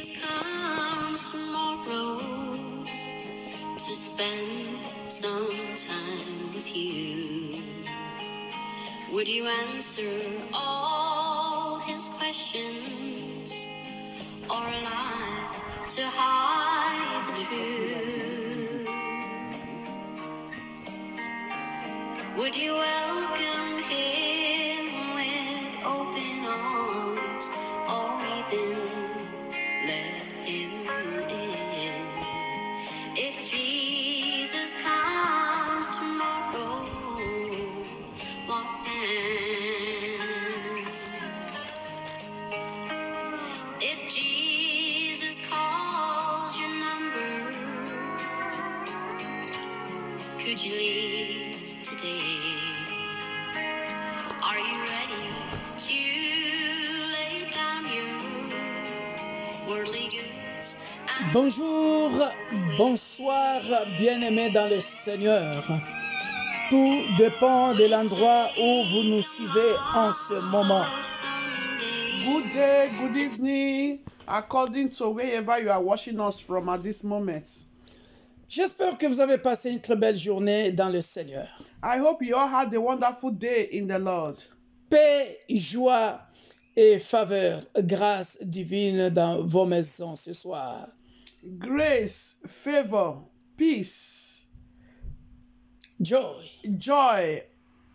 Jesus comes tomorrow to spend some time with you, would you answer all his questions or lie to hide the truth? Would you welcome him with open arms or even let him in? If Jesus comes tomorrow, what then? If Jesus calls your number, could you leave today? Are you ready to lay down your worldly goods? Bonjour, bonsoir, bien-aimés dans le Seigneur. Tout dépend de l'endroit où vous nous suivez en ce moment. Good day, good evening, according to wherever you are watching us from at this moment. J'espère que vous avez passé une très belle journée dans le Seigneur. I hope you all had a wonderful day in the Lord. Paix, joie et faveur, grâce divine dans vos maisons ce soir. Grace, favor, peace, Joy.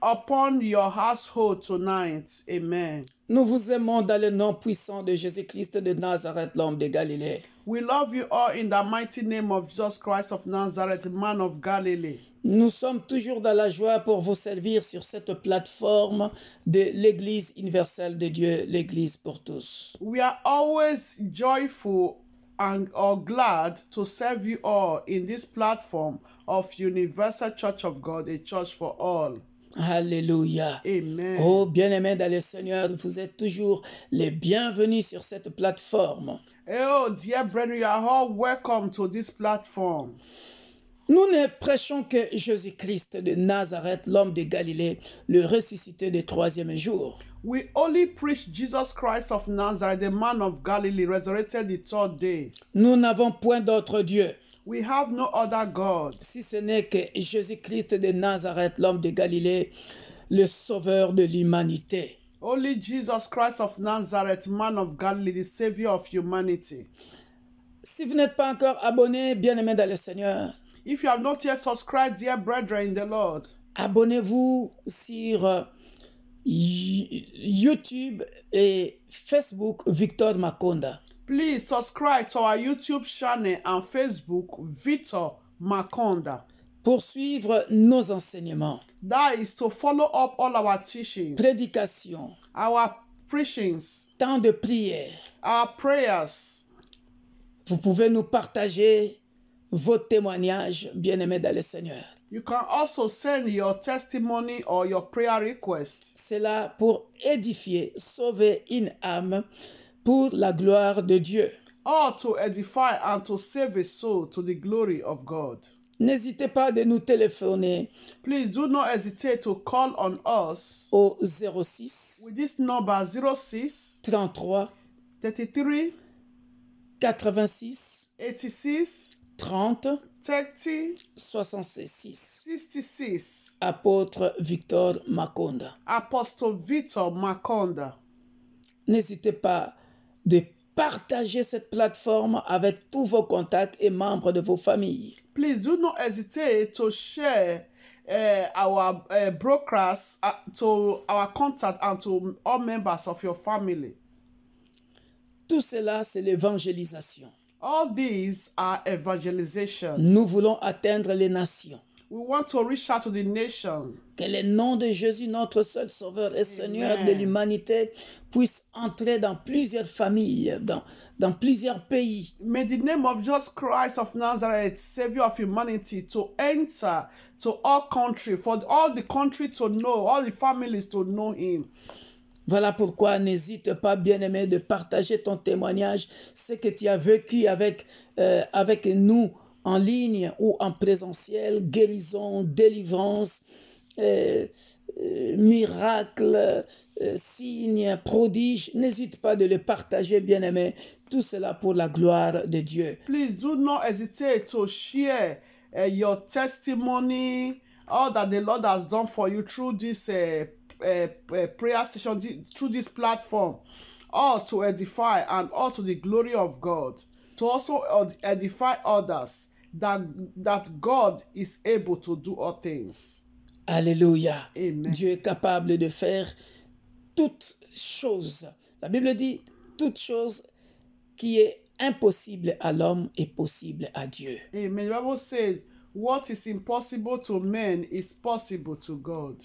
upon your household tonight. Amen. Nous vous aimons dans le nom puissant de Jésus-Christ de Nazareth, l'homme de Galilée. We love you all in the mighty name of Jesus Christ of Nazareth, man of Galilee. Nous sommes toujours dans la joie pour vous servir sur cette plateforme de l'Église universelle de Dieu, l'Église pour tous. We are always joyful and or glad to serve you all in this platform of Universal Church of God, a church for all. Alléluia. Amen. Oh, bien-aimés dans le Seigneur, vous êtes toujours les bienvenus sur cette plateforme. Oh, dear brethren, you are all welcome to this platform. Nous ne prêchons que Jésus-Christ de Nazareth, l'homme de Galilée, le ressuscité du troisième jour. We only preach Jesus Christ of Nazareth, the man of Galilee, resurrected the third day. Nous n'avons point d'autre Dieu, We have no other God si ce n'est que Jésus-Christ de Nazareth, l'homme de Galilée, le sauveur de l'humanité. only Jesus Christ of Nazareth, man of Galilee, the Savior of humanity. Si vous n'êtes pas encore abonné, bien-aimé dans le Seigneur, If you have not yet subscribed, dear brethren in the Lord, abonnez-vous sur YouTube et Facebook Victor Makonda. please subscribe to our YouTube channel and Facebook, Victor Makonda. Pour suivre nos enseignements, That is to follow up all our teachings, prédications, our preachings, temps de prière. our prayers. Vous pouvez nous partager vos témoignages, bien-aimés dans le Seigneur. You can also send your testimony or your prayer request. C'est là pour édifier, sauver une âme pour la gloire de Dieu. Or to edify and to save a soul to the glory of God. N'hésitez pas de nous téléphoner Please do not hesitate to call on us au 06 with this number 06 33 33 86 86 30 30 66. 66. Apôtre Victor Makonda. Apostle Victor Makonda. N'hésitez pas de partager cette plateforme avec tous vos contacts et membres de vos familles. Please do not hesitate to share our broadcast to our contact and to all members of your family. Tout cela, c'est l'évangélisation. All these are evangelization. Nous voulons atteindre les nations. We want to reach out to the nation. Que le nom de Jésus, notre seul Sauveur et Seigneur de l'humanité, puisse entrer dans plusieurs familles, dans plusieurs pays. May the name of Jesus Christ of Nazareth, Savior of humanity, to enter to all country, for all the country to know, all the families to know Him. Voilà pourquoi n'hésite pas, bien-aimé, de partager ton témoignage, ce que tu as vécu avec nous en ligne ou en présentiel, guérison, délivrance, miracles, signes, prodiges, n'hésite pas de le partager, bien-aimé. Tout cela pour la gloire de Dieu. Please do not hesitate to share your testimony, all that the Lord has done for you through this prayer session, through this platform, all to edify and all to the glory of God, to also edify others that God is able to do all things. Alléluia. Amen. Dieu est capable de faire toutes choses. La Bible dit, toute chose qui est impossible à l'homme est possible à Dieu. Amen. The Bible says, what is impossible to men is possible to God.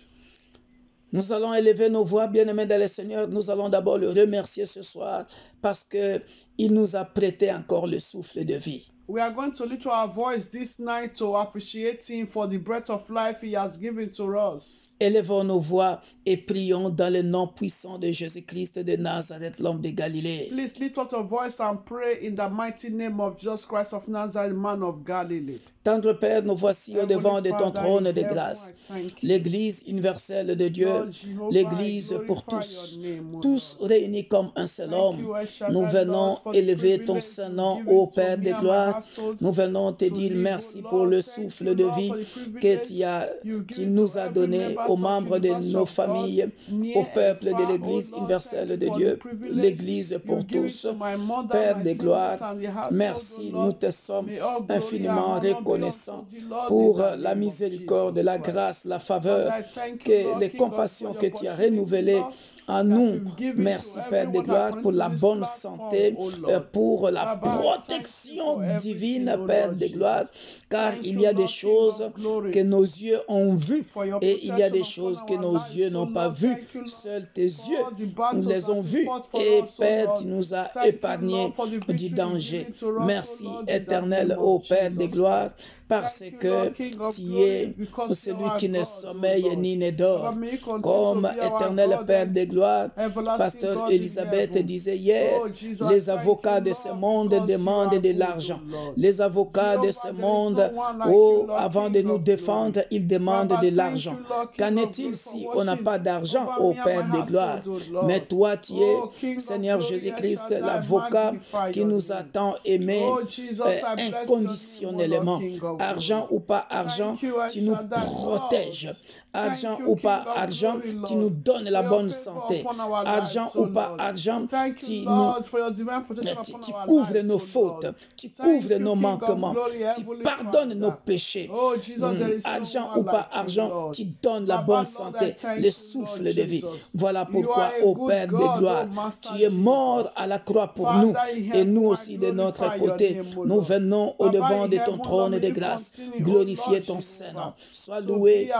Nous allons élever nos voix, bien-aimés dans le Seigneur. Nous allons d'abord le remercier ce soir parce qu'il nous a prêté encore le souffle de vie. We are going to lift our voice this night to appreciate Him for the breath of life He has given to us. Élevons nos voix et prions dans le nom puissant de Jésus-Christ de Nazareth, l'homme de Galilée. Please lift up your voice and pray in the mighty name of Jesus Christ of Nazareth, man of Galilee. Tendre Père, nous voici au devant de ton trône de grâce. L'Église universelle de Dieu, l'Église pour tous réunis comme un seul homme. Nous venons élever ton saint nom, ô Père de gloire. Nous venons te dire merci pour le souffle de vie que tu nous as donné aux membres de nos familles, au peuple de l'Église universelle de Dieu, l'Église pour tous. Père de gloire, merci, nous te sommes infiniment reconnaissants pour la miséricorde, la grâce, la faveur, que les compassions que tu as renouvelées en nous. Merci Père de gloire pour la bonne santé, pour la protection divine Père de gloire, car il y a des choses que nos yeux ont vues et il y a des choses que nos yeux n'ont pas vues. Seuls tes yeux nous les ont vues et Père, tu nous as épargnés du danger. Merci éternel, ô Père de gloire, parce que tu es celui qui ne sommeille ni ne dort. Comme éternel Père de gloire, Pasteur Elisabeth disait hier, les avocats de ce monde demandent de l'argent. Les avocats de ce monde, avant de nous défendre, ils demandent de l'argent. Qu'en est-il si on n'a pas d'argent, ô Père de gloire? Mais toi, tu es, Seigneur Jésus-Christ, l'avocat qui nous a tant aimés inconditionnellement. Argent ou pas argent, tu nous protèges. Argent ou pas argent, tu nous donnes la bonne santé. Argent ou pas argent, tu couvres nos fautes, tu couvres nos manquements, tu pardonnes nos péchés. Argent ou pas argent, tu donnes la bonne santé, le souffle de vie. Voilà pourquoi, ô Père de gloire, tu es mort à la croix pour nous et nous aussi de notre côté. Nous venons au devant de ton trône de grâce. Glorifier ton Saint-Nom. Sois loué,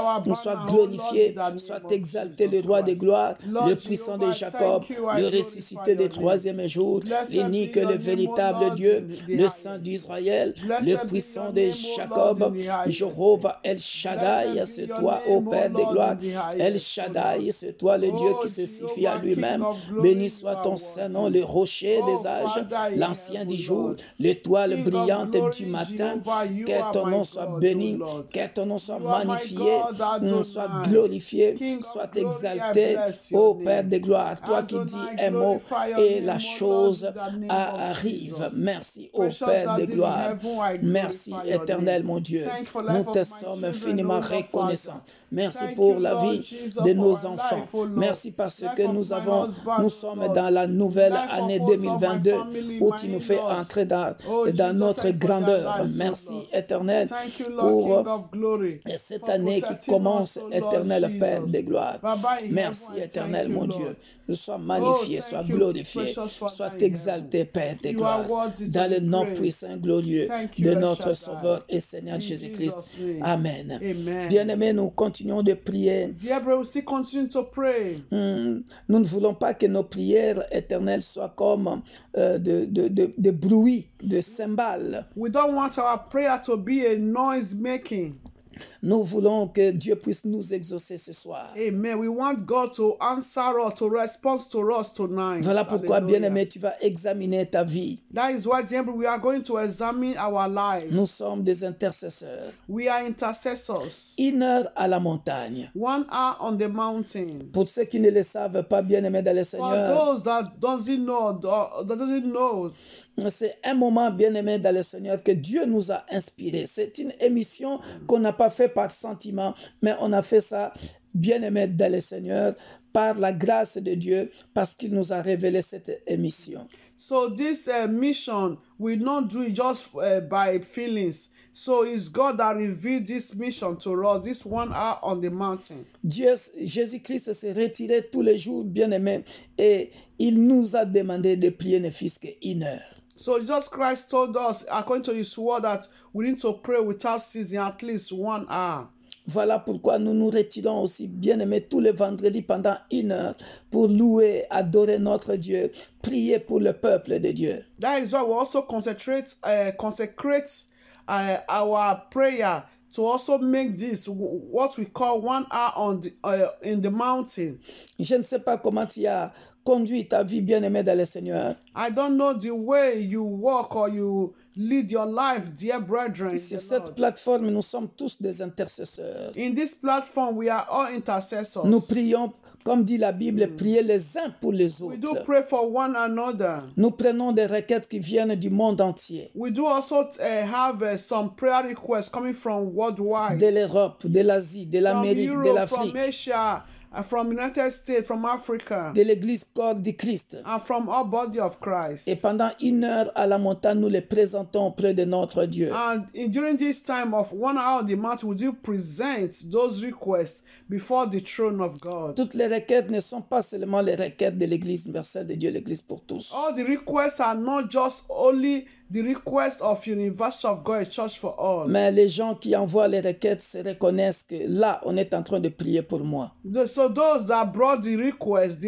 sois glorifié, soit exalté le roi de gloire, le puissant de Jacob, le ressuscité des troisième jour, l'unique, le véritable Dieu, le Saint d'Israël, le puissant de Jacob, Jéhovah El Shaddai, c'est toi, ô Père de gloire. El Shaddai, c'est toi le Dieu qui se suffit à lui-même. Béni soit ton Saint-Nom, le rocher des âges, l'ancien du jour, l'étoile brillante du matin. Que ton nom soit béni, que ton nom soit magnifié, soit glorifié, soit exalté, ô Père de gloire, toi qui dis un mot et la chose arrive. Merci, ô Père de gloire. Merci, éternel mon Dieu. Nous te sommes infiniment reconnaissants. Merci pour la vie de nos enfants. Merci parce que nous sommes dans la nouvelle année 2022 où tu nous fais entrer dans notre grandeur. Merci, éternel, pour cette année qui commence, éternel Père de gloire. Merci, éternel mon Dieu. Sois magnifié, sois glorifié, sois exalté, Père de gloire, dans le nom puissant glorieux de notre Sauveur et Seigneur Jésus-Christ. Amen. Bien-aimés, nous continuons de prier. Nous ne voulons pas que nos prières éternelles soient comme de bruit, de cymbales. We don't want our prayer to be a noise making. Nous voulons que Dieu puisse nous exaucer ce soir. Amen. We want God to answer us, to respond to us tonight. Voilà pourquoi, Hallelujah. bien-aimé, tu vas examiner ta vie. That is why, dear, we are going to examine our lives. Nous sommes des intercesseurs. We are intercessors. 1 heure à la montagne. 1 hour on the mountain. Pour ceux qui ne le savent pas, bien-aimé dans le For Seigneur, those that doesn't know, c'est un moment, bien-aimé dans le Seigneur, que Dieu nous a inspiré. C'est une émission qu'on n'a pas fait par sentiment, mais on a fait ça, bien-aimé dans le Seigneur, par la grâce de Dieu, parce qu'il nous a révélé cette émission. so this mission, we not do it just by feelings. So it's God that revealed this mission to us, this 1 hour on the mountain. Jésus-Christ s'est retiré tous les jours, bien-aimé, et il nous a demandé de prier ne fût-ce qu'1 heure. So Jesus Christ told us, according to his word, that we need to pray without ceasing at least 1 hour. Voilà pourquoi nous nous retirons aussi, bien-aimés, tous les vendredis pendant 1 heure pour louer, adorer notre Dieu, prier pour le peuple de Dieu. That is why we also consecrate our prayer to also make this what we call 1 hour on in the mountain. Je ne sais pas comment tu as conduit ta vie, bien-aimé dans le Seigneur. I don't know the way you walk or you lead your life, dear brethren. in Sur the cette Lord. plateforme, nous sommes tous des intercesseurs. In this platform, we are all intercessors. Nous prions, comme dit la Bible, prier les uns pour les We do autres. pray for one another. Nous prenons des requêtes qui viennent du monde entier, We do also have some prayer requests coming from worldwide. de l'Europe, de l'Asie, de From l'Amérique, de Europe, from l'Afrique, Asia, from United States, from Africa, de l'Église corps du Christ. and from our body of Christ. Et pendant 1 heure à la montagne, nous les présentons auprès de notre Dieu. And during this time of 1 hour on the mountain, we do present those requests before the throne of God. Toutes les requêtes ne sont pas seulement les requêtes de l'Église universelle de Dieu, l'Église pour tous. All the requests are not just only the request of University of God, a church for all. Mais les gens qui envoient les requêtes se reconnaissent que là, on est en train de prier pour moi. So those that brought the request,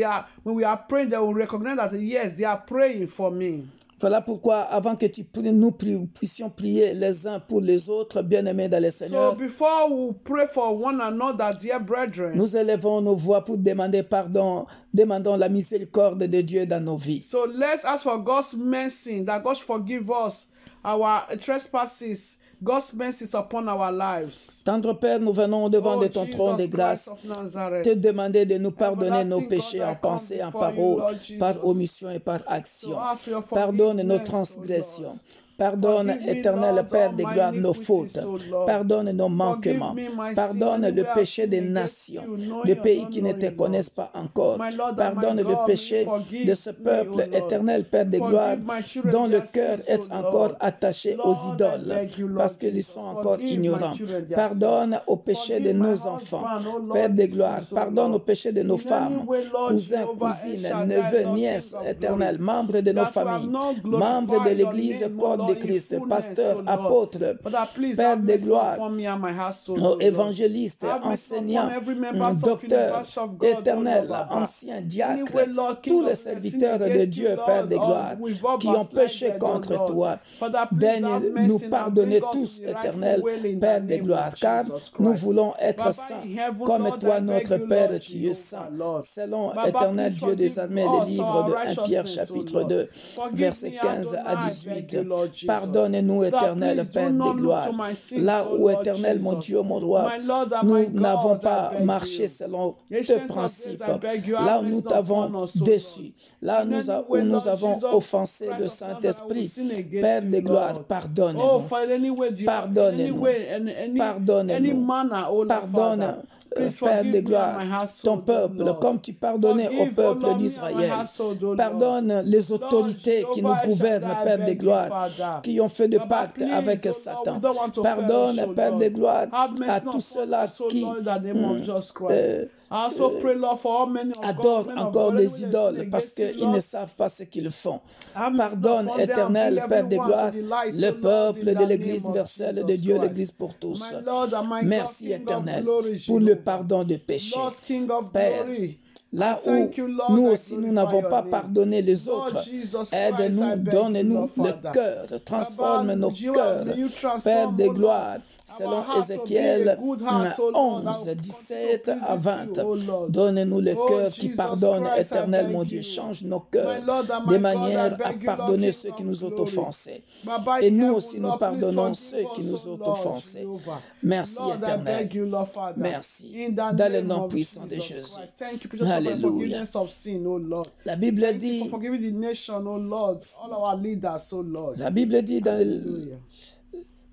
when we are praying, they will recognize that yes, they are praying for me. Voilà pourquoi, avant que nous puissions prier les uns pour les autres, bien-aimés dans le So Seigneur, before we pray for one another, dear brethren, nous élevons nos voix pour demander pardon, demandons la miséricorde de Dieu dans nos vies. so let's ask for God's mercy, that God forgive us our trespasses, God's mercy upon our lives. Tendre Père, nous venons devant de ton trône de Jesus grâce, Christ of Nazareth. te demander de nous pardonner nos Everlasting péchés God, I en come pensée, en before you, parole, Lord Jesus. par omission et par action. To ask for your Pardonne nos forgiveness, O transgressions. Lord. Pardonne, Forgive me, éternel Lord, Père all de my gloire, nos iniquities, fautes. O Lord. Pardonne nos manquements. me my sin, Pardonne le anywhere I've péché sinned des against nations, you, knowing des or pays qui ne te unknowing, connaissent pas encore. My Lord and Pardonne my le God, péché forgive de ce me, peuple, O Lord. éternel Père de Forgive gloire, my children dont le their cœur sins, est O encore Lord. attaché Lord, aux I idoles, beg you, Lord parce qu'ils Jesus. sont encore Forgive my ignorants. children their Pardonne au péché Forgive de my nos husband, enfants, O Lord Père de Jesus, gloire. O Pardonne Lord. au péché de nos In femmes, any way, Lord cousins, Jehovah, El cousines, Shaddai, neveux, Lord nièces, King of éternels, glory, membres de nos that we have familles, not membres de glorified your l'Église name, O corps de Lord, in Christ, fullness, pasteurs, O Lord. apôtres, Father, please Père have de mercy gloire, upon me and my household, O nos Lord. évangélistes, Have mercy enseignants, upon every member of docteurs, University of God, O éternels, Lord, Baba. anciens diacres, Anyway, Lord, King tous of les glory, sin serviteurs de against Dieu, you, Père Lord, de gloire, we've all qui ont péché backslided, O contre Lord. toi. Father, please Daigne have nous mercy and pardonner bring us tous, to the rightful éternel way in the Père de name gloire, of car Jesus nous Christ. voulons être Baba saints, in heaven, comme Lord, toi, I beg notre you, Père, Lord tu es Jehovah, saint. Lord. Selon Baba, éternel please Dieu des forgive armées, le us livre our de 1 Pierre righteousness, O chapitre Lord. 2, Forgive versets me, 15 à Adonai, I beg 18. you, Lord Jesus. Pardonne-nous, Father, éternel please do Père not de look gloire. to my sins, Là O où, Lord éternel mon Jesus. Dieu, mon roi, My Lord and nous my n'avons God, I pas beg marché you. selon Ancient tes of days, principes. I beg you, Là have où nous mercy t'avons upon us, O déçu, Lord. là In any où way, nous Lord avons Jesus offensé Christ le of Nazareth, I will Saint-Esprit, sin against Père you, de gloire, Lord. Oh, pardonne-nous. Father, anyway, any Pardonne-nous. way, any Pardonne-nous. manner, oh Lord, Pardonne, Father. Please Père de forgive me gloire, and my ton household, oh peuple, Lord. comme tu pardonnais au Forgive, oh peuple Lord, me and my d'Israël. household, oh Lord. Pardonne les Lord autorités qui nous Jehovah El gouvernent, Shaddai, I Père de beg you, gloire, Father. qui ont fait de Baba, pacte please, avec oh Lord, Satan. we don't want to Pardonne, perish, oh Père de Lord. gloire, Have mercy à upon tous ceux-là us, oh qui Lord, in the name of Jesus Christ. I also pray, Lord, for all men of God, adorent men of encore God, les anyway, they sin idoles parce against you, qu'ils ne Lord. savent pas ce qu'ils font. Have mercy Pardonne, upon them, éternel bring Père de everyone gloire, to the light, le oh Lord, peuple in de the l'Église name of universelle de Jesus Dieu, Christ. l'Église pour tous. My Lord and my Merci God, King of éternel glory, pour le Jehovah. pardon de péché. Lord, King of Père, glory. Là Thank you, où Lord, nous I aussi, nous glorify n'avons your pas name. pardonné les Lord autres, Jesus Christ, I aide-nous, beg you, donne-nous Lord, le Father. cœur, transforme Baba, nos Jehovah, may you cœurs, transform, Père de oh Lord, gloire, our selon heart to be a Ézéchiel good heart, oh Lord, that 11, will 17 continue to à please you, 20. oh Lord. Donne-nous le Oh cœur qui Jesus pardonne, Christ, I éternel beg mon Dieu. you. Change nos My cœurs Lord and de my God, I manière à beg you, Lord, pardonner King ceux qui of nous ont glory. offensés. Baba Et in nous heaven, aussi, nous Lord, please pardonnons forgive ceux qui us, nous oh ont Lord, offensés. Jehovah. Merci, Lord, I éternel. beg you, Lord, Father. Merci. In the Dans le name nom of puissant de Jesus Jésus. Christ. Thank you, Jesus, for the Alléluia. forgiveness of sin, oh Lord. La Bible Thank you for dit, forgiving the nation, oh Lord, all our leaders, oh Lord. la Bible dit Hallelujah.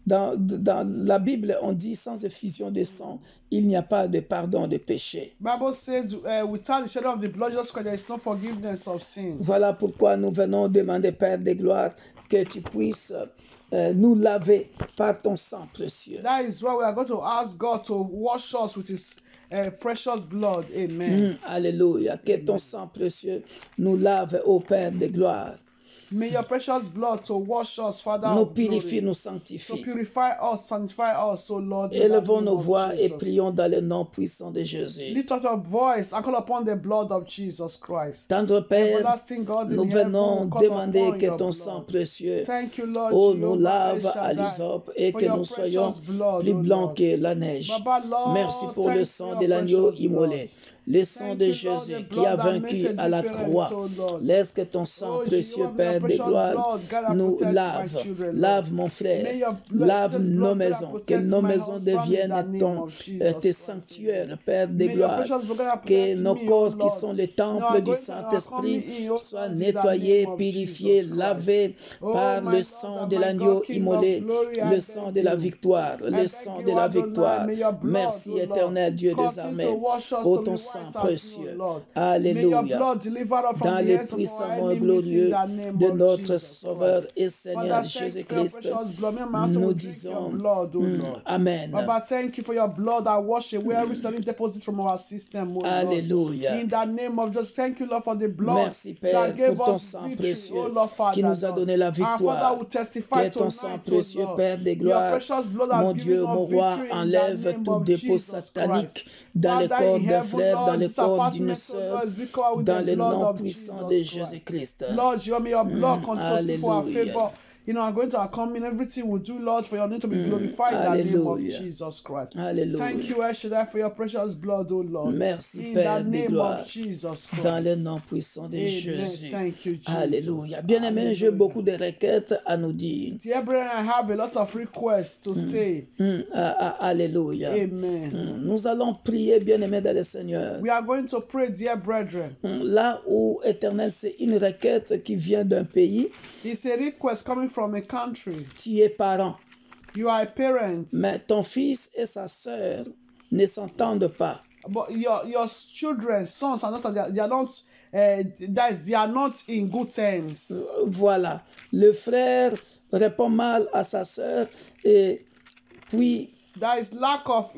dans la Bible, on dit sans effusion de sang, il n'y a pas de pardon de péché. Bible says, without the shadow of the blood, just because there is no forgiveness of sin. Voilà pourquoi nous venons demander, Père de gloire, que tu puisses nous laver par ton sang précieux. That is why we are going to ask God to wash us with his precious blood. Amen. Alléluia. Que ton sang précieux nous lave, ô Père de gloire. May your precious blood to wash us, Father Nous of glory, purifie, nous to sanctifie. purify us, sanctify us, O Lord, in the Élevons name nos of voix et Jesus. prions dans le nom puissant de Jésus. Lift up your voice and call upon the blood of Jesus Christ. Tendre Père, Everlasting God in nous heaven, venons call demander upon que your ton blood. sang précieux Thank you, Lord, nous Jehovah lave El à Shaddai, l'hysope et for que your nous soyons precious blood, plus O blancs Lord. que la neige. Baba, Lord, Merci pour thank le you sang for de your l'agneau precious immolé. blood. Le sang Thank de you, Lord, Jésus the qui a blood that makes vaincu a à la difference, croix. O Lord. Laisse que ton sang Oh, précieux, Jehovah, may your Père de precious gloire, blood guide and nous protect my lave. children, Lave Lord. mon frère. May your Lave precious nos blood guide and maisons. Que protect nos my maisons husband in the deviennent name of Jesus tes Christ. sanctuaires, Père de May your gloire. precious blood guide and Que protect nos me, O corps qui Lord. sont les Now temples I'm du going to our Saint-Esprit coming in, O soient Lord, in the nettoyés, name of purifiés, Jesus lavés Christ. Oh, par my le Lord sang and de my l'agneau God, King immolé, of glory, I le sang beg de la you. victoire, I le beg sang you, de la Adonai, victoire. may your blood, Merci, O Lord, éternel Dieu des continue to armées, wash us pour to be ton white sang as snow, précieux. Lord. May your Alléluia. blood deliver us from Dans the le hands of puissant our nom enemies in glorieux the name de of notre Jesus Sauveur Christ. et Seigneur Father, thank you for your Jésus-Christ, precious blood. May my soul nous drink your disons blood, O Lord. Amen. Baba, thank you for your blood that wash away every certain deposit from our system, O Lord. Alléluia. In the name of Jesus, thank you, Lord, for the blood Merci, Père, that gave pour ton us sang victory, précieux oh Lord, Father, qui nous a Lord. donné la Our victoire. Father will testify Que ton sang tonight, précieux, oh Lord. Père de Your gloire, precious blood mon has Dieu, given mon us roi, victory in the enlève name tout of dépôt Jesus satanique Christ. dans le Father corps in d'un heaven, frère, dans Lord, le corps d'une disappointment, oh sœur, Lord, is recovered with dans the le blood nom of puissant de Jesus Christ. Jésus-Christ. Lord, you may your blood continue to speak for our Alléluia. favor. You know, I'm going to accomplish everything we do, Lord, for your name to be glorified in the name of Alléluia. Jesus Christ. Alléluia. Thank you, El Shaddai, for your precious blood, oh Lord. Merci, In Père the de name gloire, of Jesus Christ. dans le nom puissant de Amen. Jésus. Thank you, Jesus. Alléluia. Bien-aimé, j'ai Hallelujah. beaucoup de requêtes à nous dire. Dear brethren, I have a lot of requests to say. Alléluia. Amen. Nous allons prier, bien-aimé dans le Seigneur. We are going to pray, dear brethren. Là où, éternel, c'est une requête qui vient d'un pays. It's a request coming from a country. Tu es parent, You are a parent, mais ton fils et sa sœur ne s'entendent pas. but your children, sons, are not. They are not. They are not in good terms. Voilà. Le frère répond mal à sa sœur et puis There is lack of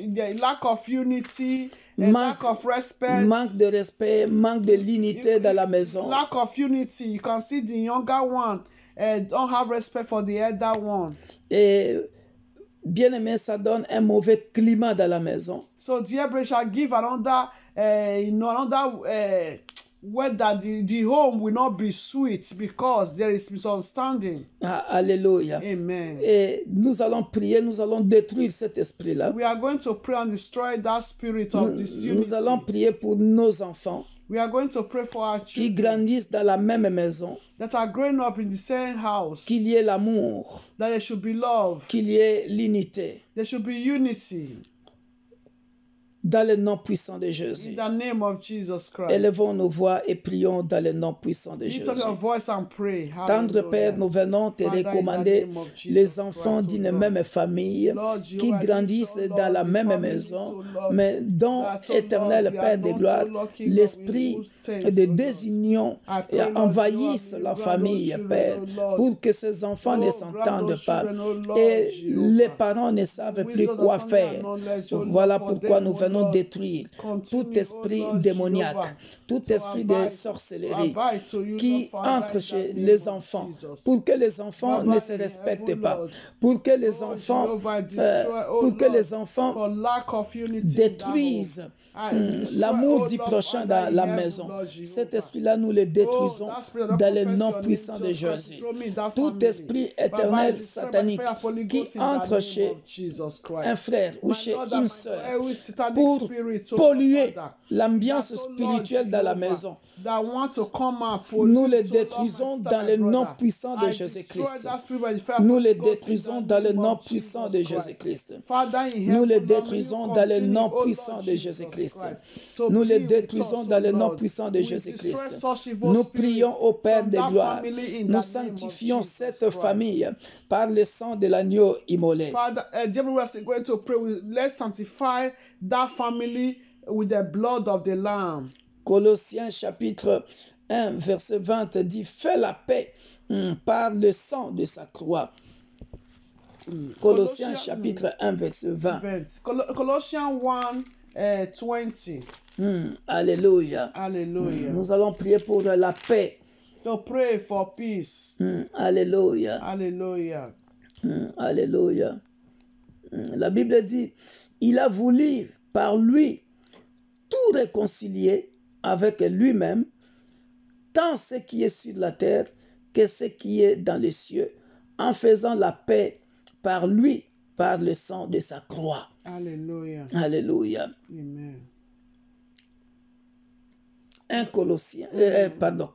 unity, lack of respect, manque de respect, manque de l'unité dans la maison. lack of unity. You can see the younger one don't have respect for the elder one. Et bien-aimé, ça donne un mauvais climat dans la maison. So dear brother, shall give another where that the home will not be sweet because there is misunderstanding. Alléluia. Amen. Et nous allons prier, nous allons détruire cet esprit-là. We are going to pray and destroy that spirit of disunity. Nous allons prier pour nos enfants We are going to pray for our qui children grandissent dans la même maison, that are growing up in the same house, qu'il y ait l'amour, that there should be love, qu'il y ait l'unité. there should be unity Dans le nom puissant de in Jésus. the name of Jesus Christ. Élevons nos voix et prions dans le nom puissant de Lift Jésus. up your voice and pray. Tendre Père, nous venons te Father, in the recommander name of Jesus les enfants Christ, O d'une Lord. même famille Lord, qui Jehovah, grandissent lift, O dans Lord, la the même families, maison, O Lord, mais dont, that, O éternel Lord, we Père are de not, gloire, O Lord, King of l'esprit whose thanks, de O Lord. désunion I pray, Lord, envahisse Jehovah, la may you grant famille, those Père, children, O Lord. pour que ces enfants ne Oh, s'entendent grant those pas. children, O Lord, Et Jehovah. les parents ne savent plus Wisdom, quoi understanding, faire. and knowledge, O Lord, Voilà for pourquoi them, nous O venons allons détruire tout esprit démoniaque, tout esprit de sorcellerie qui entre chez les enfants, pour que les enfants ne se respectent pas, pour que les enfants détruisent l'amour du prochain dans la maison. Cet esprit-là, nous le détruisons dans le nom puissant de Jésus. Tout esprit éternel satanique qui entre chez un frère ou chez une sœur pour polluer l'ambiance spirituelle dans la maison, nous le détruisons dans le nom puissant de Jésus-Christ. Nous le détruisons dans le nom puissant de Jésus-Christ. Nous le détruisons dans le nom puissant de Jésus-Christ. Nous le détruisons dans le nom puissant de Jésus-Christ. Nous prions au Père de gloire. Nous sanctifions cette famille par le sang de l'agneau immolé. Father, we are going to pray. Let's sanctify that family with the blood of the Lamb. Colossiens chapitre 1 verset 20 dit: fais la paix par le sang de sa croix. Colossiens chapitre 1 verset 20. Colossians 1 20. Alléluia. Alléluia. Nous allons prier pour la paix. So pray for peace. Alléluia. Alléluia. Alléluia. La Bible dit: il a voulu par lui tout réconcilier avec lui-même, tant ce qui est sur la terre que ce qui est dans les cieux, en faisant la paix par lui, par le sang de sa croix. Alléluia. Alléluia. Amen.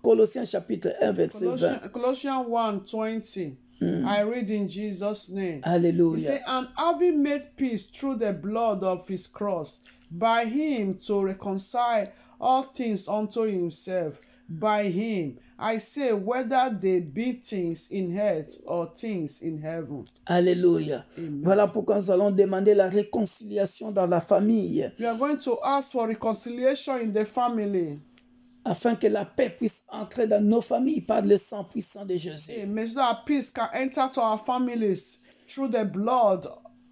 Colossiens chapitre 1 verset 20. Colossians 1 20. I read in Jesus' name. Alléluia. He said, and having made peace through the blood of his cross, by him to reconcile all things unto himself, by him, I say, whether they be things in earth or things in heaven. Alléluia. Amen. Voilà pourquoi nous allons demander la réconciliation dans la famille, We are going to ask for reconciliation in the family. afin que la paix puisse entrer dans nos familles par le sang puissant de Jésus. Amen. So that peace can enter to our families through the blood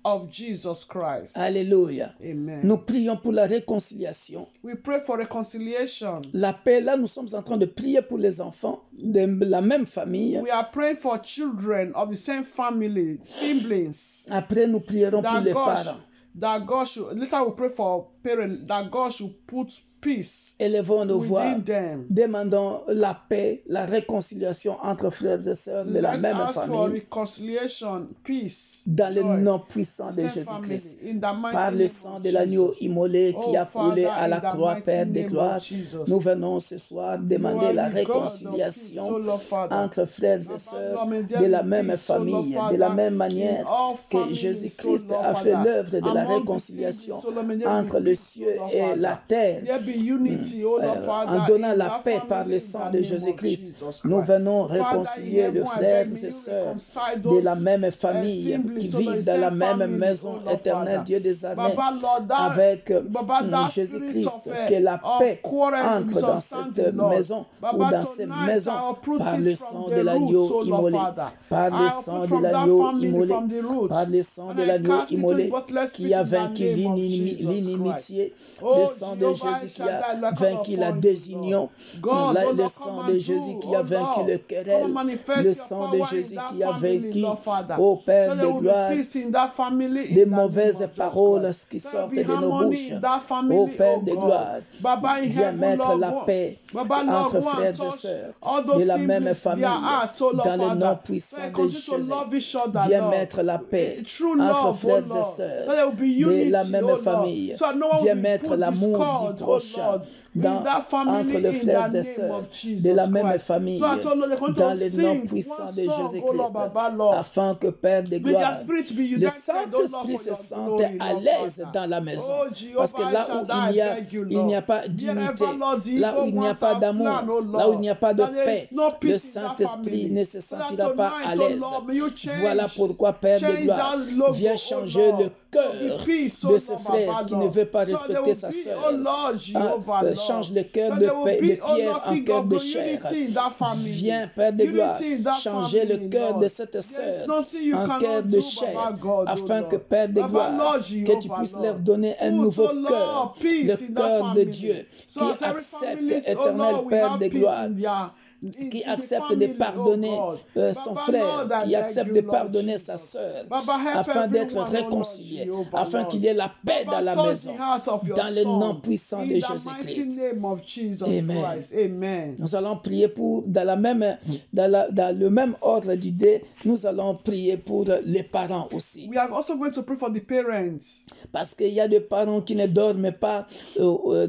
of Jesus Christ. Alléluia. Amen. Nous prions pour la réconciliation. We pray for reconciliation. La paix, là, nous sommes en train de prier pour les enfants de la même famille. We are praying for children of the same family, siblings. Après, nous prierons pour les parents. Later we pray for parents, that God should put peace Élevons nos voix, within them. demandons la paix, la réconciliation entre frères et sœurs de la Let's même ask for famille, reconciliation, peace, dans le joy, nom puissant de same Jésus-Christ, family, in the mighty par le name sang of de l'agneau Jesus. immolé qui Oh, a coulé Father, à la in the croix, mighty Père des name of gloires. Jesus. Nous venons ce soir demander You are la the God of réconciliation peace, O Lord Father. entre frères et Baba, sœurs Lord, may there de la be même peace, O Lord famille, Father, de la même in manière all que families, Jésus-Christ O Lord a fait Father. l'œuvre de la Among the réconciliation siblings, O Lord, may there be entre le peace, O cieux Lord et Father. la terre. There be unity, O Lord Father, En donnant in la that paix par family, le in sang the de name of Jésus-Christ, Jesus nous Christ. venons Father, in réconcilier heaven, les I frères beg, may et you sœurs reconcile de la those, même famille siblings, qui so that vivent the dans la same même family, maison O Lord éternelle, Father. Dieu des armées, Baba, Lord, that- avec Baba, that Jésus-Christ, spirit que la of paix quarrel, entre dans cette misunderstanding, Lord. maison ou Baba, dans ces tonight, maisons I uproot par it le from sang the de l'agneau roots, O Lord immolé, Father. par I le sang uproot de from that l'agneau family immolé, from the roots. par le sang And de I l'agneau cast it to immolé but let's qui a speak in the vaincu name of Jesus l'inimitié, Christ. Oh, le sang de Jehovah Jésus qui Shaddai, a Lord, vaincu come la upon you, désunion, God, oh le Lord, sang come de and Jésus do, qui a oh vaincu Lord, le come querelle, and manifest le your sang de power in Jésus that qui a family, vaincu, Lord Father. ô Père So de there will be gloire, peace in that family in des the name mauvaises of Jesus paroles Christ. qui There will sortent be de nos harmony bouches. in that family, Ô Père oh de God. gloire, Baba in viens heaven, mettre Lord, la go- paix Baba, Lord, entre go and frères et touch sœurs all de those la même siblings, famille, their hearts, oh Lord dans le Father. nom So puissant they de continue to Jésus. love each other, Viens Lord. mettre la paix True entre love, oh frères et Lord. sœurs So there will be de unity, la même oh Lord. famille. So no one Viens will mettre put l'amour du discord, oh prochain Lord, in that family entre les in frères the et name sœurs of Jesus de la même Christ. famille, So I told Lord, they're going dans to le nom sing puissant one de song, oh Lord, Jésus-Christ, Baba, Lord. afin que Père de May gloire, their spirit be le united, oh Lord, Saint-Esprit for se your sente glory, à Lord l'aise Father. dans la maison. Oh, Parce que Jehovah là où Shaddai, il beg you, n'y a Lord. pas d'unité, Wherever, Lord, the là où evil il n'y a ones pas have d'amour, planned, oh là où il Lord, n'y a pas de that there paix, is no le peace in that Saint-Esprit family. ne se So that sentira pas tonight, à oh l'aise. Lord, may you change- Voilà pourquoi, Père de change gloire, that logo, viens oh changer Lord. le cœur So be peace, oh de ce Lord, frère Baba, qui ne Lord. veut pas So there respecter will sa be, sœur. oh Lord, Par Jehovah, Lord. change le cœur That de, there will be, de Pierre en King cœur of de glory, chair. unity in that family. Viens, Père de gloire, Unity in that changer le family, cœur Lord. de cette There's sœur nothing you en cannot cœur de do, chair, Baba God, oh afin Lord. que, Père de Baba gloire, Lord, que tu Jehovah, puisses Lord. leur donner un Put, nouveau oh Lord, cœur, peace le in that cœur de family. Dieu, So qui that every accepte, families, oh éternel Lord, we Père have de peace gloire, in their qui in the accepte family, de oh pardonner God. son Baba frère, Lord, I qui beg accepte you, de Lord pardonner sa Jesus. sœur, Baba, help afin d'être everyone, oh Lord réconciliés, Jehovah, afin Lord. qu'il y ait la paix Baba, dans la touch maison, the heart of your dans le nom son. puissant In de the mighty Jésus-Christ. name of Jesus Amen. Christ. Amen. Nous allons prier pour, dans le même ordre d'idée, nous allons prier pour les parents aussi. We are also going to pray for the parents. Parce qu'il y a des parents qui ne dorment pas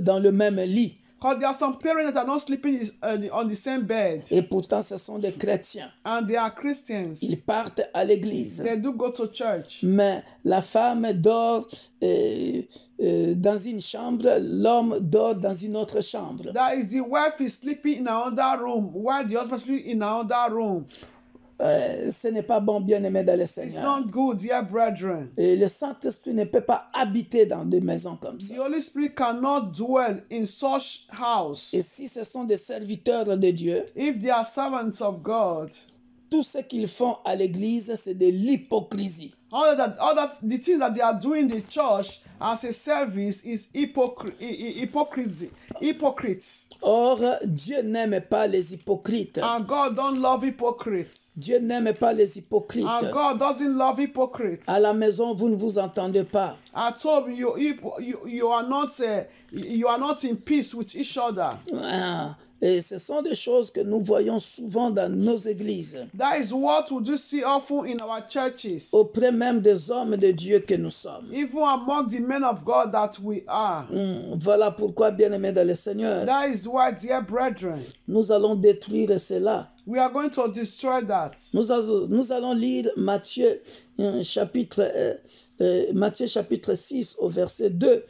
dans le même lit. Because there are some parents that are not sleeping on the same bed. Et pourtant, ce sont des chrétiens. And they are Christians. Ils partent à l'église. They do go to church. Mais la femme dort dans une chambre, l'homme dort dans une autre chambre. That is, the wife is sleeping in another room while the husband is sleeping in another room. Ce n'est pas bon, bien-aimé dans le It's Seigneur. not good, dear brethren. Et le Saint-Esprit ne peut pas habiter dans des maisons comme ça. The Holy Spirit cannot dwell in such house. Et si ce sont des serviteurs de Dieu, If they are servants of God, tout ce qu'ils font à l'église, c'est de l'hypocrisie. all that the things that they are doing in the church as a service is hypocrisy. Hypocrites. Or, Dieu n'aime pas les hypocrites. And God don't love hypocrites. Dieu n'aime pas les hypocrites. And God doesn't love hypocrites. À la maison, vous ne vous entendez pas. At home, you are not in peace with each other. Et ce sont des choses que nous voyons souvent dans nos églises, That is what we do see often in our churches. auprès même des hommes de Dieu que nous sommes. Even among the men of God that we are. Voilà pourquoi, bien-aimés dans le Seigneur, That is why, dear brethren, nous allons détruire cela. we are going to destroy that. Nous allons lire Matthieu chapitre 6 au verset 2.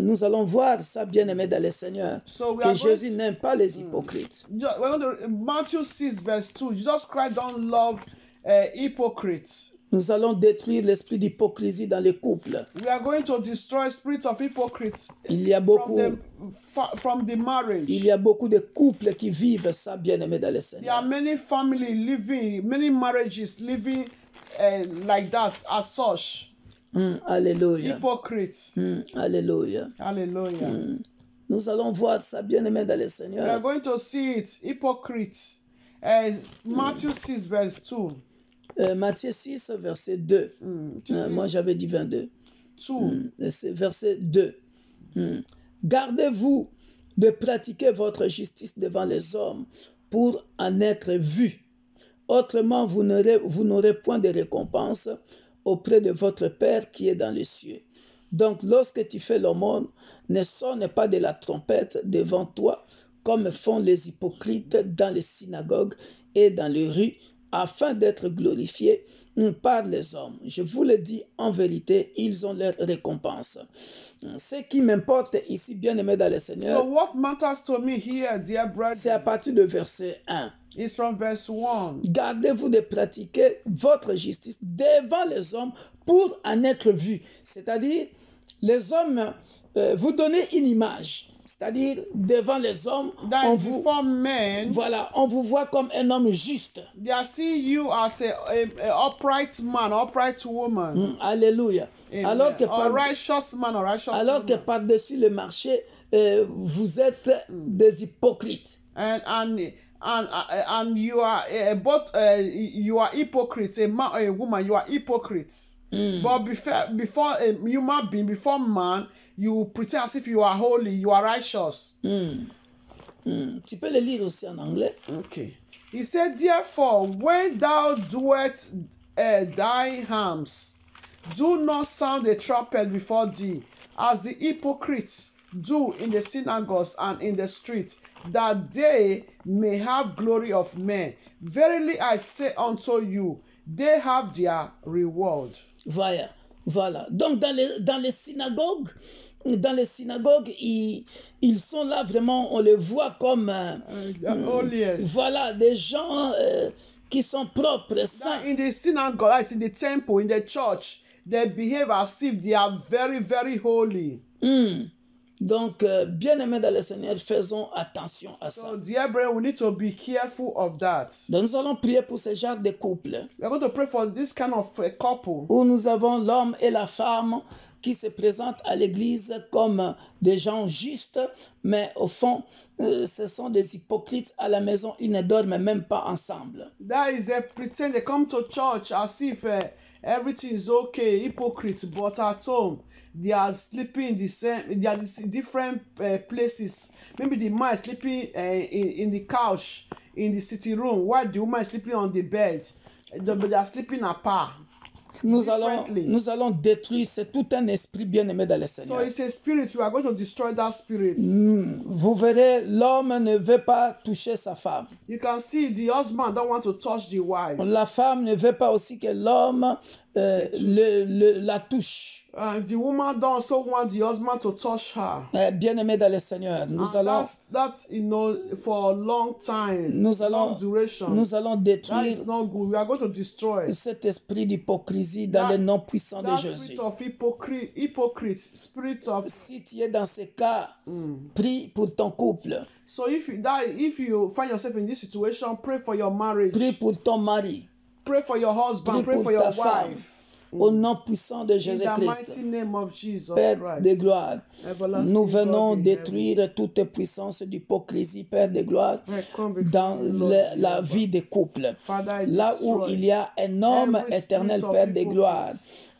Nous allons voir ça, bien-aimé dans le Seigneur, So we que are Jésus n'aime pas les hypocrites. We're going to Matthew 6 verse 2. Jesus Christ don't love hypocrites. Nous allons détruire l'esprit d'hypocrisie dans les couples. We are going to destroy spirit of hypocrites Il y a beaucoup, from the marriage. il y a beaucoup de couples qui vivent ça, bien-aimé dans le There are Seigneur. many families living, many marriages living like that as such. Alléluia. Hypocrites. Alléluia. Hallelujah. Nous allons voir ça, bien-aimé dans le We are Seigneur. going to see it. Hypocrites. Matthew 6 verse 2. Matthieu 6, verset 2. Moi, j'avais dit 22. 2. C'est verset 2. Gardez-vous de pratiquer votre justice devant les hommes pour en être vus. Autrement, vous n'aurez point de récompense auprès de votre Père qui est dans les cieux. Donc, lorsque tu fais l'aumône, ne sonne pas de la trompette devant toi, comme font les hypocrites dans les synagogues et dans les rues, afin d'être glorifiés par les hommes. Je vous le dis en vérité, ils ont leur récompense. Ce qui m'importe ici, bien-aimé dans le Seigneur, So what matters to me here, dear c'est à brethren, partir de verset 1. is from verse 1. Gardez-vous de pratiquer votre justice devant les hommes pour en être vus. C'est-à-dire, les hommes, vous donnez une image. C'est-à-dire, devant les hommes, That on is vous, before men. voilà, on vous voit comme un homme juste. They are seeing you as a upright man, upright woman. Alléluia. Amen. Alors que Or righteous man or righteous woman. par-dessus le marché, vous êtes des hypocrites. And you are both you are hypocrites, a man or a woman, you are hypocrites. But before a human being, before man, you pretend as if you are holy, you are righteous. Tu peux le lire aussi en anglais. Okay. He said, therefore, when thou doest thy hams, do not sound a trumpet before thee, as the hypocrites do in the synagogues and in the streets, that they may have glory of men. Verily I say unto you, they have their reward. Voilà. Donc dans les synagogues, ils sont là vraiment, on les voit comme voilà, des gens qui sont propres, saints. In the synagogue, in the temple, in the church, they behave as if they are very, very holy. Donc, bien-aimés dans le Seigneur, faisons attention à ça. So, dear brethren, we need to be careful of that. Donc, nous allons prier pour ce genre de couple We are going to pray for this kind of couple où nous avons l'homme et la femme qui se présentent à l'église comme des gens justes, mais au fond, ce sont des hypocrites à la maison, ils ne dorment même pas ensemble. that is a pretend. They come to church as if everything is okay, hypocrite, but at home they are sleeping in the same. They are in different places. Maybe the man is sleeping in the couch in the sitting room, while the woman is sleeping on the bed. They are sleeping apart. Nous allons Differently. détruire, c'est tout un esprit bien-aimé dans le So Seigneur. it's a spirit. We are going to destroy that spirit. Vous verrez, l'homme ne veut pas toucher sa femme. You can see the husband don't want to touch the wife. La femme ne veut pas aussi que l'homme la touche. The woman don't also want the husband to touch her. Bien-aimé dans le Seigneur, nous allons That's for a long time, long duration. nous allons That détruire is not good. We are going to destroy cet esprit d'hypocrisie dans le nom puissant de that Jésus. spirit of hypocrite, spirit of. Si tu es dans ce cas, prie pour ton couple, So if you find yourself in this situation, pray for your marriage, prie pour ton mari, pray for your husband, prie pray pour for ta your femme. wife. Au nom puissant de In the Jésus-Christ, mighty name of Jesus Père Christ. de gloire, Everlasting nous God venons in détruire toute puissance d'hypocrisie, Père de gloire, I come before dans you, Lord la Jesus. vie des couples. Father, I Là où destroy il y a un homme every éternel, spirit of Père de gloire,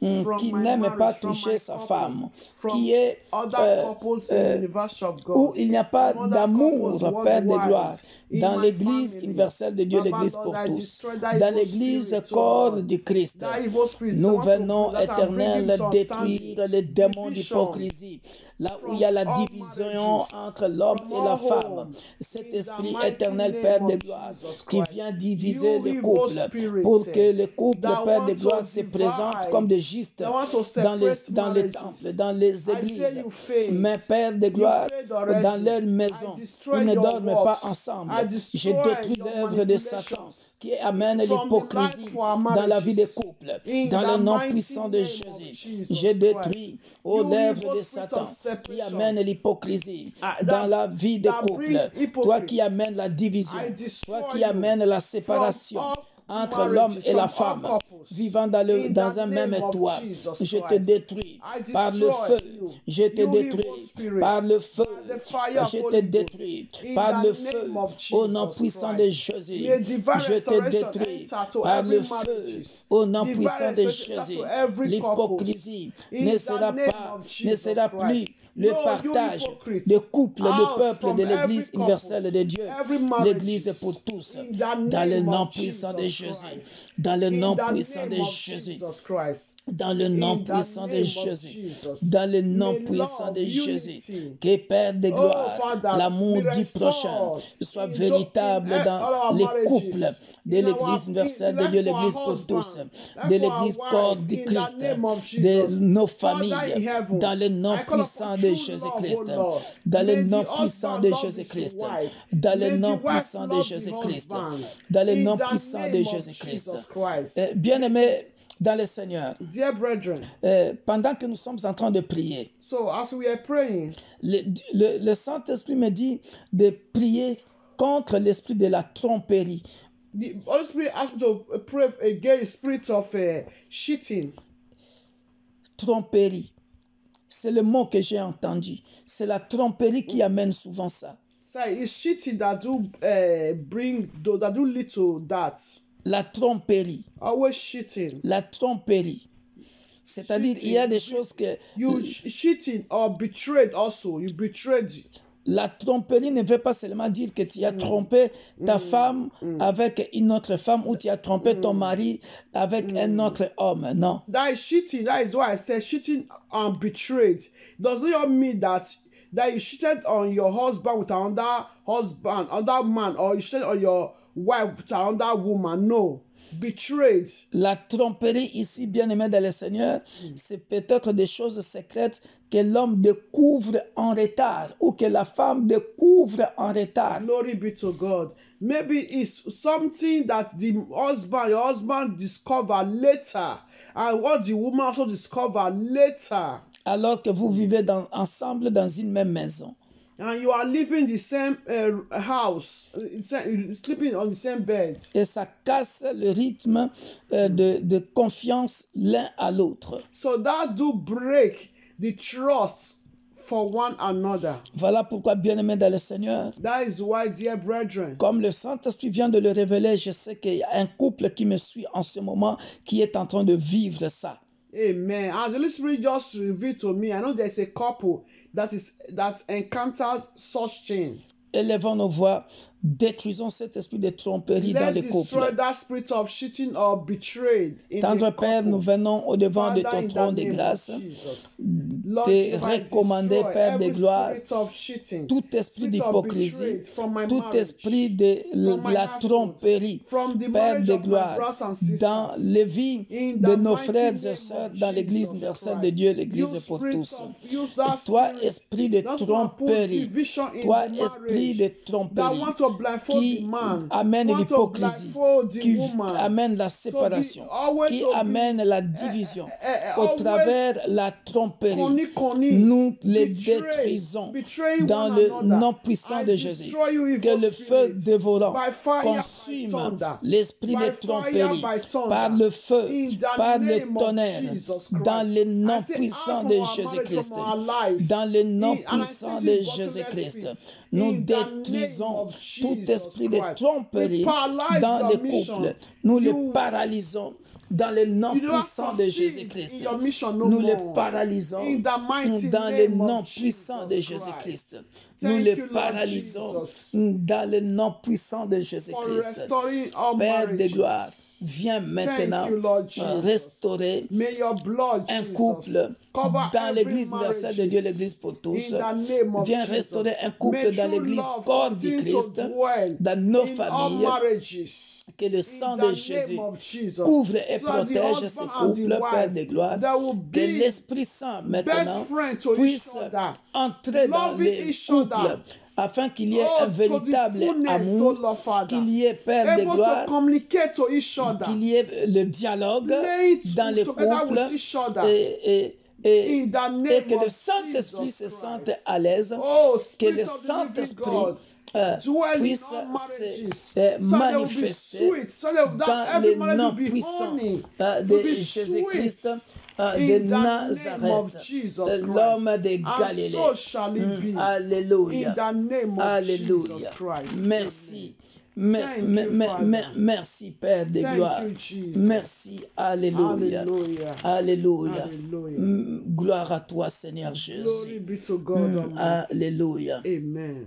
hypocrites from qui my n'aime pas marriage, from toucher my sa couple, femme, from qui est other couples in the universe of God, où il n'y a pas from other d'amour, couples Père de worldwide, gloire, in dans my l'Église family. universelle de Dieu, Baba, l'Église Lord, pour I tous, destroy that dans evil l'Église spirit, oh corps Lord. du Christ. That evil spirit, Nous I want to venons, that are bringing Éternel, misunderstanding, détruire les démons division d'hypocrisie. Là où il y a la all division marriages, entre l'homme from et la all femme, homes, cet in the esprit mighty éternel, name Père de of gloire, Jesus qui Christ. vient diviser You les evil couples, spirit, pour que les couples, that Père de want to gloire, se présentent divide, comme des justes that want to dans les separate temples, dans les I say églises. you failed. Mais Père de gloire, failed already. dans leur maison, I destroy ils ne your dorment works. pas ensemble. I Je destroy détruis your l'œuvre de Satan manipulations qui amène from the l'hypocrisie life for our dans la vie des marriages. couples. In Dans the le nom mighty puissant de name of Jésus, Jesus je détruis Christ. aux You lèvres evil de spirit Satan of qui separation. amène l'hypocrisie That- dans la vie des that couples. brings Toi hypocrites. qui amènes la division, I destroy toi qui you amènes la séparation all entre l'homme marriages, et la from all femme, couples. vivant In dans the un même name of toit. Jesus Je te Christ. détruis I par le destroy feu. you. Je te You détruis evil spirit. par le feu. By the fire of Je te Holy détruis Ghost. In par the le name feu. of Au nom Jesus puissant de Christ. Jésus, May divine je te restoration détruis enter to par every le feu. marriages. Au nom Divine puissant de restoration Jésus, to every l'hypocrisie couple. In ne the sera name pas, of ne Jesus sera Christ. plus le No, you partage hypocrites. de couples, de Out peuples from de every l'Église couple, universelle de Dieu, every marriages. l'Église pour tous, In the dans le name nom of puissant de Jesus Jésus, Christ. dans le In nom the puissant name de of Jésus, Jesus Christ. dans le nom In the puissant de name of Jésus, Jesus. dans le nom May puissant love, de Jésus, unity, que Père de gloire, Father, l'amour be du prochain restored soit in véritable all dans our les marriages, couples de in l'Église our- universelle in de Dieu, life for l'Église our pour husband, tous, life de for our l'Église wife, corps in du the Christ, name of de Jesus. nos Father in familles, heaven, dans le nom I call puissant upon de true Jésus-Christ, love, O Lord. dans le May nom the puissant husband de love his Jésus-Christ, wife. dans le May nom the wife puissant de love the Jésus-Christ, husband. dans le In nom the puissant de name of Jésus-Christ. Jesus Christ. Bien-aimés dans le Seigneur, Dear brethren, pendant que nous sommes en train de prier, so as we are praying, le Saint-Esprit me dit de prier contre l'esprit de la tromperie. the Holy Spirit asked me to pray against spirit of cheating. Tromperie. C'est le mot que j'ai entendu. C'est la tromperie qui amène souvent ça. So it's cheating that do lead to that. La tromperie. Always cheating. La tromperie. C'est-à-dire, il y a des choses que... You cheating or betrayed also. You betrayed. La tromperie ne veut pas seulement dire que tu as trompé ta femme avec une autre femme ou tu as trompé ton mari avec un autre homme. Non. That is cheating. That is why I said cheating and betrayed. Does not mean that you cheated on your husband with another husband, another man, or you cheated on your wife with another woman. No. Betrayed. La tromperie ici, bien-aimé dans le Seigneur, c'est peut-être des choses secrètes que l'homme découvre en retard ou que la femme découvre en retard. Glory be to God. Maybe it's something that your husband discovered later, and what the woman also discovered later. alors que vous vivez ensemble dans une même maison. And you are living the same house, sleeping on the same bed. Et ça casse le rythme de confiance l'un à l'autre. So that do break the trust for one another. Voilà pourquoi, bien-aimés dans le Seigneur, That is why, dear brethren, comme le Saint-Esprit vient de le révéler, je sais qu'il y a un couple qui me suit en ce moment qui est en train de vivre ça. amen. As the Holy Spirit just revealed to me, I know there's a couple that encountered such thing. Élevons nos voix, détruisons cet esprit de tromperie dans Let's les destroy couples. that spirit of cheating or betrayed in Tendre the Père, nous couple. venons au-devant de Father, ton in the trône de name of grâce, Jesus, te Lord, you might recommander, destroy Père de every gloire, spirit of cheating, tout esprit spirit of d'hypocrisie, betrayed from my tout marriage, esprit de from my la household, tromperie, from the Père marriage de of my gloire, brothers and sisters. dans les vies In de the nos mighty frères name et of sœurs dans l'Église Jesus universelle de Christ. Dieu, l'Église You pour spirit tous. use that Et toi, spirit esprit de not to put tromperie, division in toi, the esprit marriage de that tromperie, want to blindfold the qui man, amène want to l'hypocrisie, blindfold the qui woman, amène la to be séparation, always qui to be amène la division. Au always travers la tromperie, conny, nous les betray, détruisons betraying dans one le another. nom puissant I de Jésus. destroy you, evil Que le feu spirit, dévorant by fire, by consume thunder, l'esprit by de fire, tromperie by thunder, par le feu, in the par le name of tonnerre, Jesus dans Christ. le nom I say, puissant out de from our marriage, Jésus-Christ. from our lives, Dans le nom and I puissant say de to you, Jésus-Christ, bottomless nous in the détruisons name of tout Jesus esprit de Christ. tromperie We paralyze dans your les mission. couples. Nous les You- paralysons dans le nom You do not puissant de succeed Jésus-Christ. in your mission no Nous les more. paralysons In the mighty dans le name of nom puissant de Jesus Jésus-Christ. Christ. Nous Thank les you, Lord paralysons Jesus, dans le nom puissant de for Jésus-Christ. restoring all Père de marriages. gloire, viens maintenant Thank you, Lord Jesus. restaurer May your blood, un Jesus, couple cover dans every l'Église universelle de Dieu, l'Église pour tous. in the name of Viens Jesus. restaurer un May couple dans true l'Église love corps du continue to Christ, dwell dans nos in all familles. marriages. Que le sang In de the Jésus name of Jesus. couvre et So that the protège husband ce and the couple, Père wife, de gloire. there will Que be l'Esprit Saint maintenant friend to puisse each other, entrer dans loving les each couples other. afin qu'il y ait Oh, un to the véritable fullness, amour, oh Lord Father. qu'il y ait, Père de Able gloire, to communicate to each other. qu'il y ait le dialogue Play dans les together couples with each other. et In the name et que le of Saint-Esprit Jesus se sente Christ. à l'aise, Oh, que Spirit le of the living Saint-Esprit God, dwell in puisse all marriages. se So they will be manifester sweet. So that dans every le marriage nom will be puissant honey, de will be Jésus-Christ sweet. de In the name Nazareth, of Jesus Christ. l'homme de And Galilée. so shall it be. Alléluia. In the name of Alléluia. Jesus Christ. Merci. Thank you, Father. Merci, Père de Thank gloire. you, Jesus. Merci. Alléluia. Hallelujah. Alléluia. Hallelujah. Gloire à toi, Seigneur Glory Jésus. be to God Almighty. Alléluia. Amen.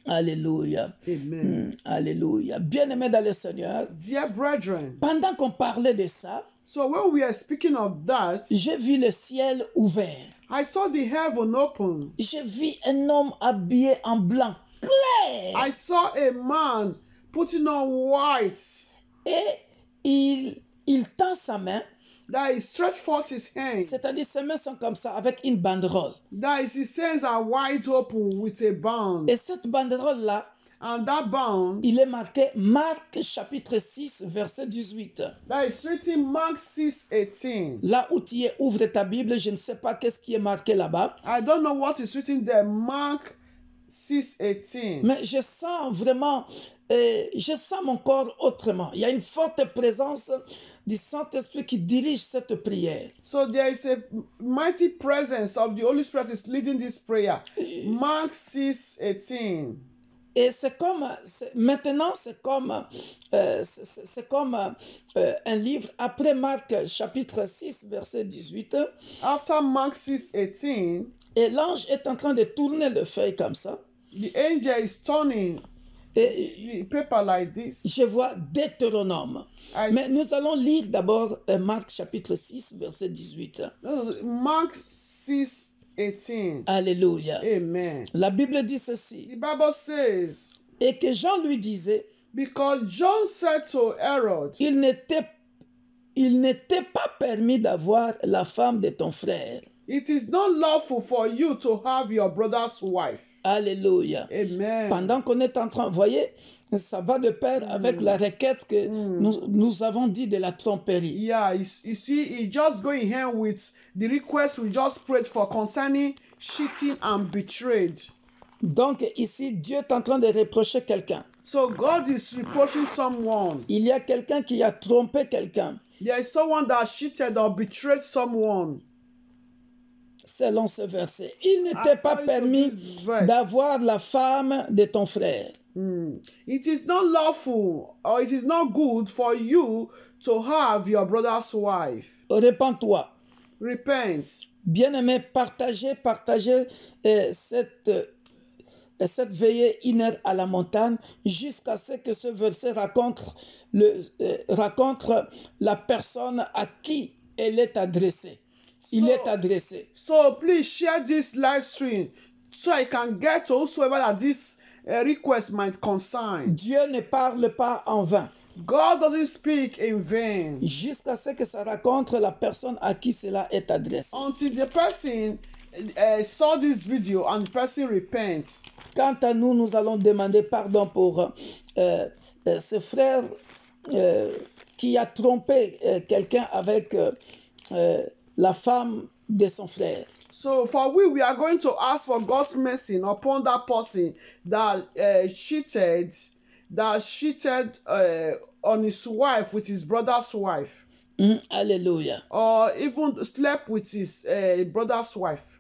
Alléluia. Amen. Alléluia. Bien-aimés dans le Seigneur, Dear brethren, pendant qu'on parlait de ça, so when we are speaking of that, j'ai vu le ciel ouvert. I saw the heaven open. J'ai vu un homme habillé en blanc clair. I saw a man putting on white. Et il tend sa main, That he stretched forth his hand. c'est-à-dire ses mains sont comme ça avec une banderole. That is, his hands are wide open with a band. Et cette banderole-là, And that band, il est marqué Marc chapitre 6, verset 18. that is written Mark 6:18. Là où tu es, ouvre ta Bible, je ne sais pas qu'est-ce qui est marqué là-bas. I don't know what is written there. Mark 6:18. Mais je sens vraiment, je sens mon corps autrement. Il y a une forte présence du Saint-Esprit qui dirige cette prière. So there is a mighty presence of the Holy Spirit is leading this prayer. Mark 6:18. Et c'est comme, maintenant c'est comme un livre après Marc chapitre 6 verset 18. After Mark 6:18, Et l'ange est en train de tourner le feuille comme ça. the angel is turning Et the paper like this. je vois Deutéronome. Mais nous allons lire d'abord Marc chapitre 6 verset 18. Mark 6:18. Alléluia. Amen. La Bible dit ceci. The Bible says, Et que Jean lui disait, because John said to Herod, il n'était pas permis d'avoir la femme de ton frère. it is not lawful for you to have your brother's wife. Alléluia. Amen. Pendant qu'on est en train, vous voyez, ça va de pair avec la requête que nous avons dit de la tromperie. Yeah, you see, it just going here with the request we just prayed for concerning cheating and betrayed. Donc ici, Dieu est en train de reprocher quelqu'un. So God is reproaching someone. Il y a quelqu'un qui a trompé quelqu'un. There is someone that cheated or betrayed someone. Selon ce verset, il ne t'est pas permis d'avoir la femme de ton frère. It is not lawful or it is not good for you to have your brother's wife. Répands-toi. Repent. Bien-aimé, partagez cette veillée 1 heure à la montagne jusqu'à ce que ce verset raconte la personne à qui elle est adressée. Il est adressé. So please share this live stream so I can get to whosoever that this request might concern. Dieu ne parle pas en vain. God doesn't speak in vain. Jusqu'à ce que ça raconte la personne à qui cela est adressé. Until the person saw this video and the person repents. Quant à nous, nous allons demander pardon pour ce frère qui a trompé quelqu'un avec la femme de son frère. So for we are going to ask for God's mercy upon that person that cheated on his wife with his brother's wife. Alléluia. Or even slept with his brother's wife.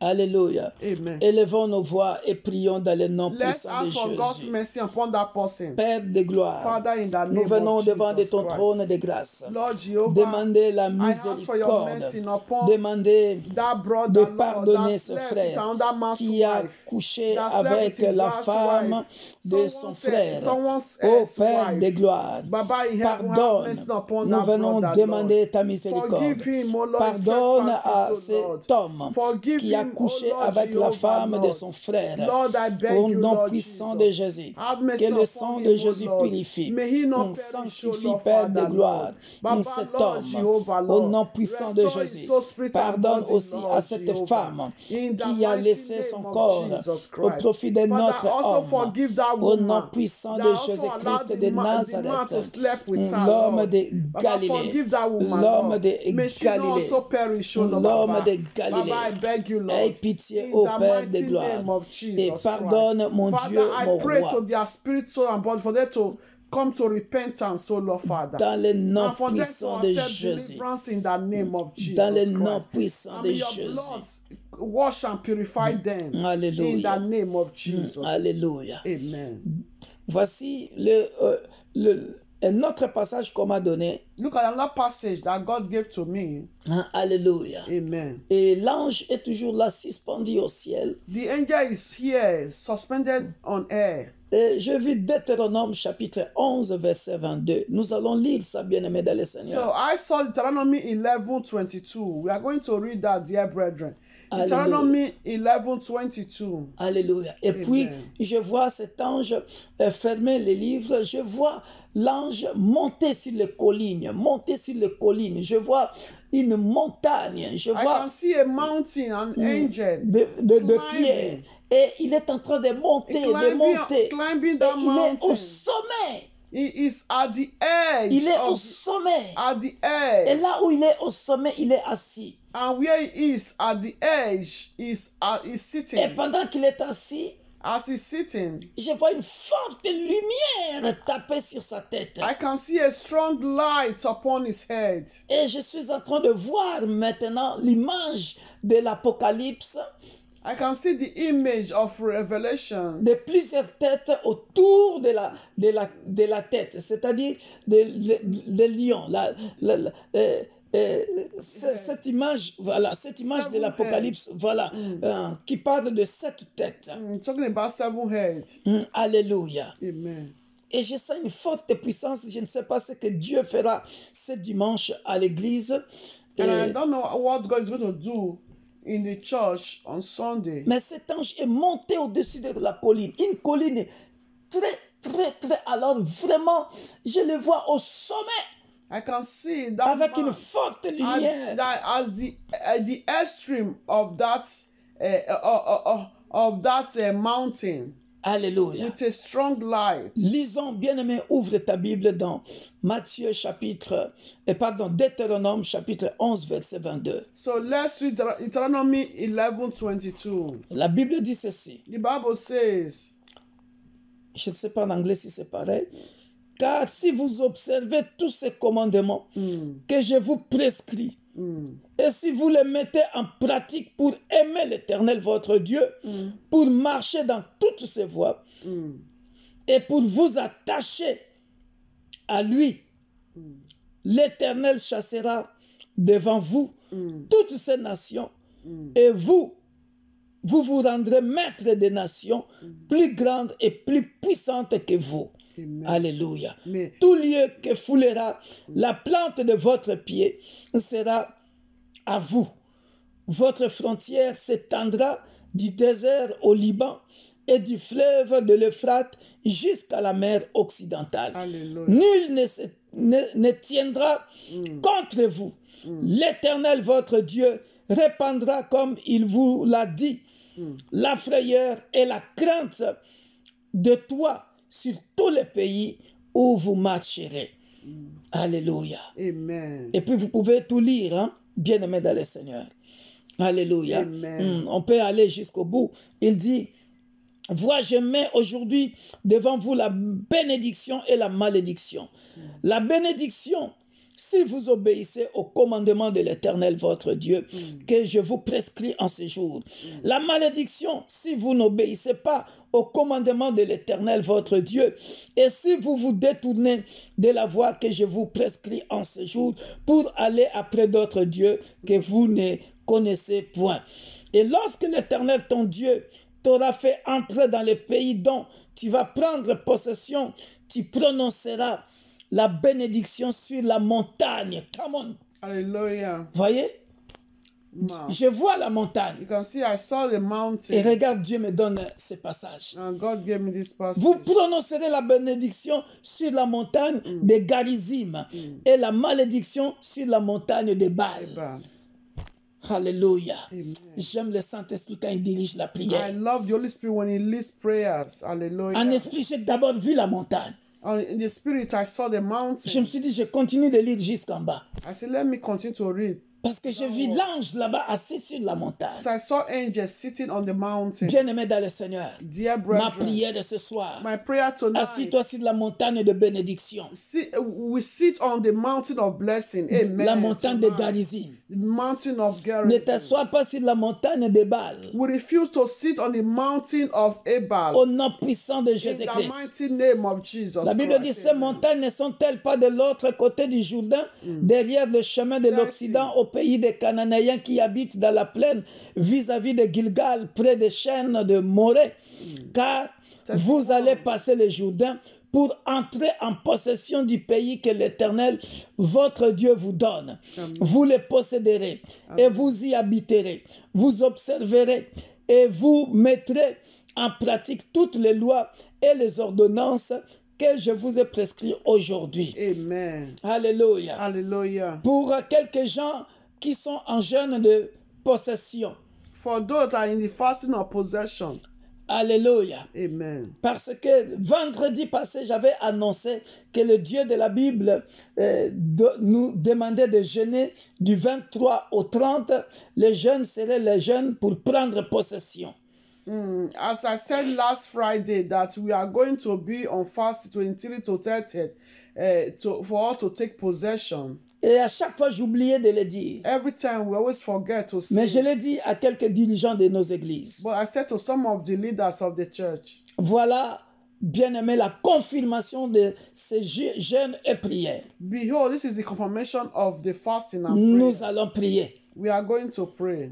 Alléluia. Amen. Élevons nos voix et prions dans le nom Let's puissant de ask for God's Jésus. mercy upon that person. Père de gloire, Father, in the nous name venons of devant de Jesus ton Christ. trône de grâce. Lord Jehovah, Demander la I ask for your miséricorde. mercy upon Demander that brother, de Lord, pardonner that ce slept frère with another man's qui a wife. couché That slept avec with his la last femme wife. de son frère. Someone's Ô Père wife. de gloire, Baba in heaven, have pardonne. mercy upon Nous that venons brother, demander Lord. ta miséricorde. Forgive him, O Lord, his Pardonne trespasses, à O Lord. cet homme Forgive qui a him, O couché Lord avec la Jehovah, femme de Lord. son frère. Lord, I beg Au you, nom Lord puissant Jesus. de Jésus, Have mercy que le upon sang him, de O Jésus Lord. purifie. May he not On perish, O sanctifie, Lord, Père de Father, gloire, Lord. Baba, cet Lord homme. Jehovah, Au Lord. nom puissant de Restore his Jésus, soul, spirit, and pardonne body, aussi Lord à cette Jehovah. femme In the qui a mighty laissé name son of corps Jesus au Christ. profit de Father, notre also homme. forgive that Au nom woman puissant that de also Jésus-Christ allowed de the man to Nazareth, sleep with her, l'homme Lord. de Baba, Galilée, forgive that woman, l'homme Lord. de May she not Galilée, also perish, O Lord, l'homme Baba. de Galilée. Baba, I beg you, Lord. Aie pitié, In ô the Père de mighty gloire, name of et Jesus pardonne, Christ. mon Father, Dieu, I mon pray roi, to their spirit, soul, and body for them to come to repentance, O Lord, Father. dans le nom And for them to puissant de accept Jésus, deliverance in the name of Jesus dans le nom Christ. puissant And de may your Jésus. blood wash and purify them. Alléluia. In the name of Jesus. Alléluia. Amen. Voici un autre passage qu'on m'a donné. Look at another passage that God gave to me. Alléluia. Amen. Et l'ange est toujours là, suspendu au ciel. The angel is here, suspended on air. Et je vis Deutéronome chapitre 11, verset 22. Nous allons lire ça, bien-aimé dans le So Seigneur. I saw Deuteronomy 11:22. We are going to read that, dear brethren. Deuteronomy 11:22. Alléluia. Et puis, je vois cet ange fermer les livres. Je vois l'ange monter sur les collines. Monter sur les collines. Je vois une montagne. Je I vois can see a mountain, an angel de pierre. Et il est en train de monter, climbing that Et il est au mountain. sommet. He is at the edge. Il est au sommet. At the Et edge. là où il est au sommet, il est assis. And where he is at the edge is Et sitting. pendant qu'il est assis, As he's sitting, je vois une forte lumière taper sur sa tête. I can see a strong light upon his head. Et je suis en train de voir maintenant l'image de l'Apocalypse I can see the image of Revelation. de plusieurs têtes autour de la tête, c'est-à-dire de lion. Cette image, voilà, cette image de l'Apocalypse, voilà, qui parle de cette tête. Talking about 7 heads. Alléluia. Amen. Et je sens une forte puissance. Je ne sais pas ce que Dieu fera ce dimanche à l'église. And I don't know what God is going to do in the church on Sunday. Mais cet ange est monté au-dessus de la colline. Une colline très, alors vraiment, je le vois au sommet. I can see that Avec man une forte lumière. as the extreme of that of that mountain Alléluia. with a strong light. Lisons, bien-aimé, ouvre ta Bible dans Deutéronome chapitre 11, verset 22. So let's read Deuteronomy 11:22. La Bible dit ceci. The Bible says, Je ne sais pas en anglais si c'est pareil. Car si vous observez tous ces commandements que je vous prescris, et si vous les mettez en pratique pour aimer l'Éternel votre Dieu, pour marcher dans toutes ses voies, et pour vous attacher à lui, l'Éternel chassera devant vous toutes ces nations, et vous vous rendrez maître des nations plus grandes et plus puissantes que vous. Amen. Alléluia. Amen. Tout lieu que foulera la plante de votre pied sera à vous. Votre frontière s'étendra du désert au Liban et du fleuve de l'Euphrate jusqu'à la mer occidentale. Alléluia. Nul ne tiendra contre vous. L'Éternel votre Dieu répandra, comme il vous l'a dit, la frayeur et la crainte de toi sur tous les pays où vous marcherez. Alléluia. Amen. Et puis vous pouvez tout lire, hein, bien-aimé dans le Seigneur. Alléluia. Amen. On peut aller jusqu'au bout. Il dit, vois, je mets aujourd'hui devant vous la bénédiction et la malédiction. La bénédiction, si vous obéissez au commandement de l'Éternel votre Dieu, que je vous prescris en ce jour. La malédiction, si vous n'obéissez pas au commandement de l'Éternel votre Dieu, et si vous vous détournez de la voie que je vous prescris en ce jour, pour aller après d'autres dieux que vous ne connaissez point. Et lorsque l'Éternel ton Dieu t'aura fait entrer dans le pays dont tu vas prendre possession, tu prononceras la bénédiction sur la montagne. Come on. Hallelujah. Voyez? Wow. Je vois la montagne. You can see I saw the Et mountain regarde, Dieu me donne ce passage. and God gave me this passage. Vous prononcerez la bénédiction sur la montagne de Garizim et la malédiction sur la montagne de Baal. Amen. Alléluia. Amen. J'aime le Saint-Esprit quand il dirige la I prière. love the Holy Spirit when He leads prayers. Hallelujah. En esprit, j'ai d'abord vu la montagne. In the spirit, I saw the Je mountain. me suis dit, je continue de lire jusqu'en bas. I said, let me continue to read. Parce que j'ai vu l'ange là-bas assis sur la montagne. So I saw angels sitting on the mountain. Bien-aimé dans le Seigneur, Dear ma brethren, prière de ce soir, my prayer tonight. assis-toi sur la montagne de bénédiction, We sit on the mountain of blessing. Amen. la montagne de Tonight. Garizim. The mountain of Ne Gerizim. t'assois pas sur la montagne de Baal, We refuse to sit on the mountain of Ebal. au nom puissant de In the Jésus-Christ. mighty name of Jesus La Bible dit, Christ. ces montagnes ne sont-elles pas de l'autre côté du Jourdain, derrière le chemin de l'Occident, au pays des Cananéens qui habitent dans la plaine, vis-à-vis de Gilgal, près des chaînes de Morée? Car vous allez passer le Jourdain pour entrer en possession du pays que l'Éternel, votre Dieu, vous donne. Vous le posséderez et vous y habiterez. Vous observerez et vous mettrez en pratique toutes les lois et les ordonnances que je vous ai prescrites aujourd'hui. Amen. Alléluia. Hallelujah. Pour quelques gens qui sont en jeûne de possession. For those that are in the fasting of possession. Alléluia. Amen. Parce que vendredi passé, j'avais annoncé que le Dieu de la Bible nous demandait de jeûner du 23 au 30. Les jeûnes seraient les jeûnes pour prendre possession. As I said last Friday, that we are going to be on fast 23 to 30 for us to take possession. Et à chaque fois, j'oubliais de le dire. Every time we always forget to say. Mais je l'ai dit à quelques dirigeants de nos églises. But I said to some of the leaders of the church. Voilà, bien-aimé, la confirmation de ces jeûnes et prières. Behold, this is the confirmation of the fasting and prayer. Nous allons prier. We are going to pray.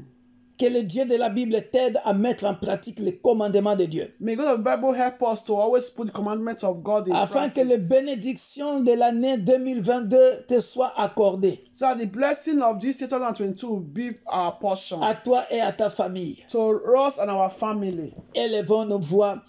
Que le Dieu de la Bible t'aide à mettre en pratique les commandements de Dieu. May God of the Bible help us to always put the commandments of God in Afin practice. que les bénédictions de l'année 2022 te soient accordées. So that the blessing of this 2022 will be our portion. À toi et à ta famille. To us and our family. Élevons nos voix.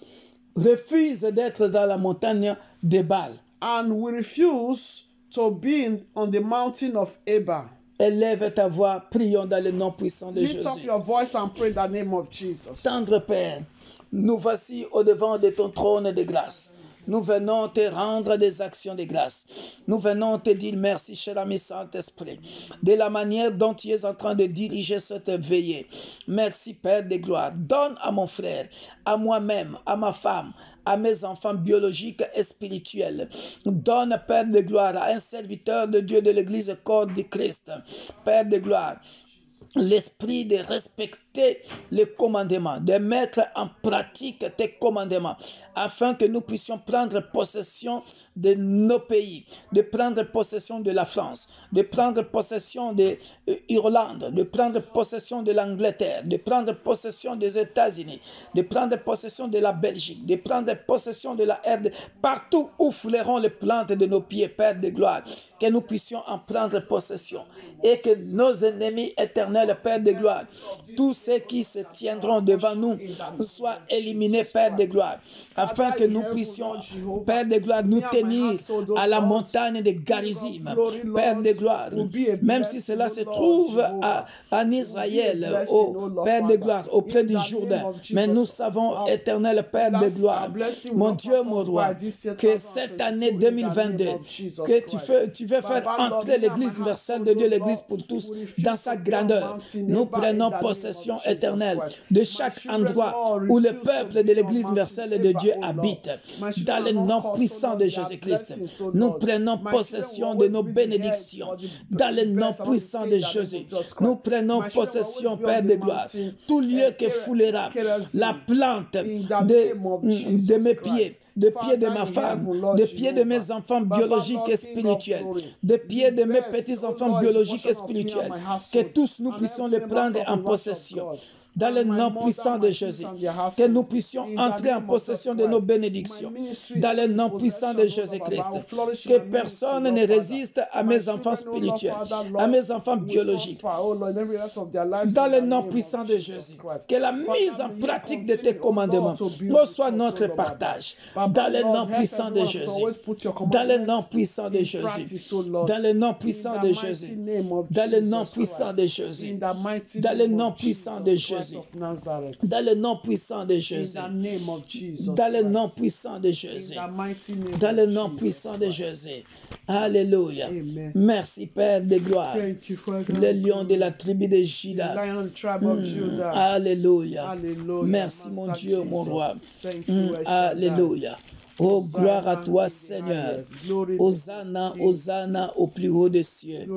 Refuse d'être dans la montagne de Baal. And we refuse to be on the mountain of Ebal. Élève ta voix, prions dans le nom puissant de Lift up Jésus. your voice and pray in the name of Jesus. Tendre Père, nous voici au devant de ton trône de grâce. Nous venons te rendre des actions de grâce. Nous venons te dire merci, cher ami Saint-Esprit, de la manière dont tu es en train de diriger cette veillée. Merci, Père de gloire. Donne à mon frère, à moi-même, à ma femme, à mes enfants biologiques et spirituels. Donne, Père de gloire, à un serviteur de Dieu de l'Église corps du Christ. Père de gloire, l'esprit de respecter les commandements, de mettre en pratique tes commandements, afin que nous puissions prendre possession de nos pays, de prendre possession de la France, de prendre possession de l'Irlande, de prendre possession de l'Angleterre, de prendre possession des États-Unis, de prendre possession de la Belgique, de prendre possession de la RD, partout où fleuront les plantes de nos pieds, Père de gloire, que nous puissions en prendre possession et que nos ennemis éternels, Père de gloire, tous ceux qui se tiendront devant nous, soient éliminés, Père de gloire, afin que nous puissions, Père de gloire, nous tenir à la montagne de Garizim, Père de gloire, même si cela se trouve en Israël, au Père de gloire, auprès du Jourdain. Mais nous savons, éternel Père de gloire, mon Dieu, mon roi, que cette année 2022, que tu veux faire entrer l'Église universelle de Dieu, l'Église pour tous, dans sa grandeur. Nous prenons possession éternelle de chaque endroit où le peuple de l'Église universelle de Dieu habite. Dans le nom puissant de Jésus-Christ, nous prenons possession de nos bénédictions. Dans le nom puissant de Jésus, nous prenons possession, Père de gloire. Tout lieu que foulera la plante de mes pieds, des pieds de ma femme, des pieds de mes enfants biologiques et spirituels, des pieds de mes petits-enfants biologiques et spirituels, que tous nous puissions les prendre en possession. Dans le nom puissant de Jésus, que nous puissions entrer en possession de nos bénédictions. Dans le nom puissant de Jésus-Christ, que personne ne résiste à mes enfants spirituels, à mes enfants biologiques. Dans le nom puissant de Jésus, que la mise en pratique de tes commandements soit notre partage. Dans le nom puissant de Jésus, dans le nom puissant de Jésus, dans le nom puissant de Jésus, dans le nom puissant de Jésus, dans le nom puissant de Jésus. Dans le nom puissant de Jésus. Dans le nom puissant de Jésus. Dans le nom puissant de Jésus. Alléluia. Merci Père de gloire. Le lion de la tribu de Juda. Alléluia. Merci mon Dieu, mon roi. Alléluia. Oh, gloire à toi, Seigneur. Hosanna, Hosanna au plus haut des cieux.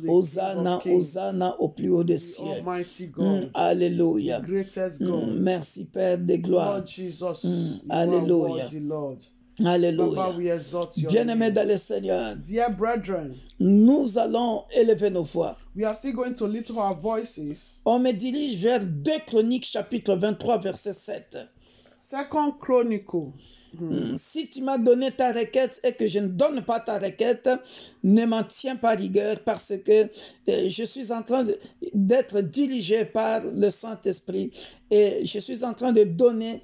Hosanna, Hosanna au plus haut des cieux. Alléluia. Merci, Père de gloire. Alléluia. Alléluia. Bien-aimés dans le Seigneur, nous allons élever nos voix. On me dirige vers 2 Chroniques, chapitre 23, verset 7. Second Chronicle. Si tu m'as donné ta requête et que je ne donne pas ta requête, ne m'en tiens pas rigueur parce que je suis en train d'être dirigé par le Saint-Esprit et je suis en train de donner.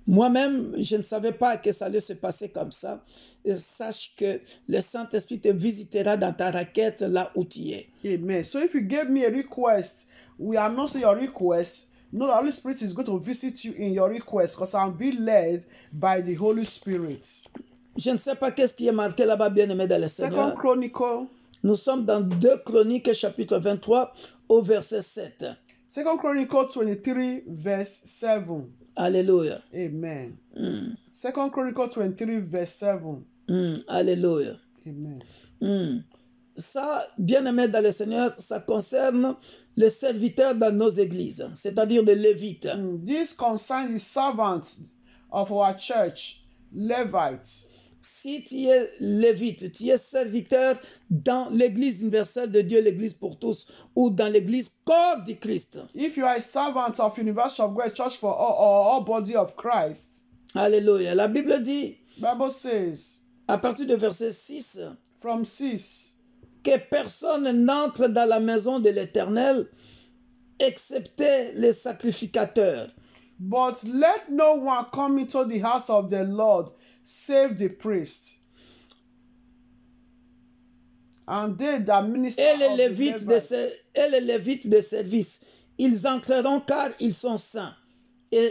Moi-même, je ne savais pas que ça allait se passer comme ça. Et sache que le Saint-Esprit te visitera dans ta requête là où tu es. Amen. So if you gave me a request, we are not saying your request. No, the Holy Spirit is going to visit you in your request because I'm being led by the Holy Spirit. Je ne sais pas qu'est-ce qui est marqué là-bas, bien-aimé dans le Seigneur. Second Chronicle. Nous sommes dans 2 Chroniques, chapitre 23, au verset 7. Second Chronicle 23, verse 7. Alléluia. Amen. Second Chronicle 23, verse 7. Alléluia. Amen. Ça, bien-aimé dans le Seigneur, ça concerne les serviteurs dans nos églises, c'est-à-dire les Lévites. This concerns the servants of our church, Levites. Si tu es Lévite, tu es serviteur dans l'église universelle de Dieu, l'église pour tous, ou dans l'église corps du Christ. If you are a servant of Universal of God Church for all body of Christ. Alléluia. La Bible dit, Bible says, à partir du verset 6, from 6, que personne n'entre dans la maison de l'Éternel, excepté les sacrificateurs. But let no one come into the house of the Lord, save the priest. And they that minister et of the Levites, les Lévites de service. Ils entreront car ils sont saints. Et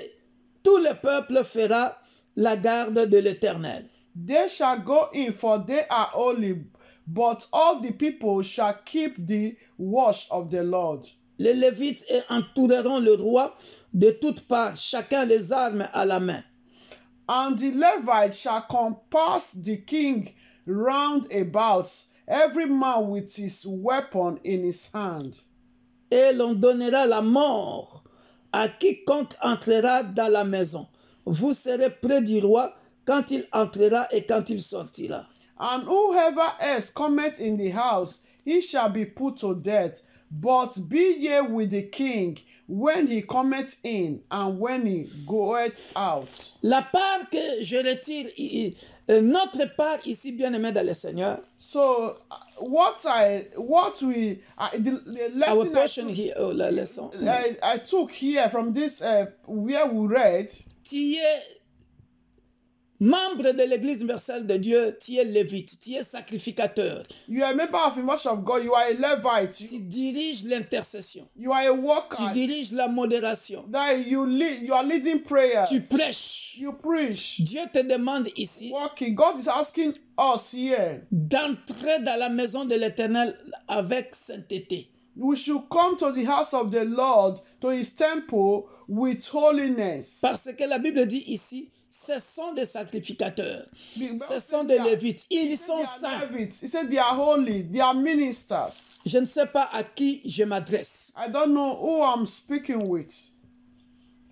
tout le peuple fera la garde de l'Éternel. they shall go in, for they are holy, but all the people shall keep the watch of the Lord. Les Lévites entoureront le roi de toutes parts, chacun les armes à la main. And the Levites shall compass the king round about, every man with his weapon in his hand. Et l'on donnera la mort à quiconque entrera dans la maison. Vous serez près du roi quand il entrera et quand il sortira. And whoever else cometh in the house, he shall be put to death. But be ye with the king when he cometh in and when he goeth out. La part que je retire, notre part ici, bien-aimé dans le Seigneur, So what we the our lesson portion here, la leçon, I took here from this where we read, tu es membre de l'Église universelle de Dieu, tu es lévite, tu es sacrificateur, you are a member of the Church of God, you are a Levite, tu diriges l'intercession, you are a worker, tu diriges la modération, that you are leading prayers, tu prêches. you preach, Dieu te demande ici working. God is asking us here, d'entrer dans la maison de l'Éternel avec sainteté. we should come to the house of the Lord, to his temple with holiness. Parce que la Bible dit ici, ce sont des sacrificateurs, The- ce sont des lévites, ils sont They are saints. Levites. He said they are holy, they are ministers. Je ne sais pas à qui je m'adresse. I don't know who I'm speaking with.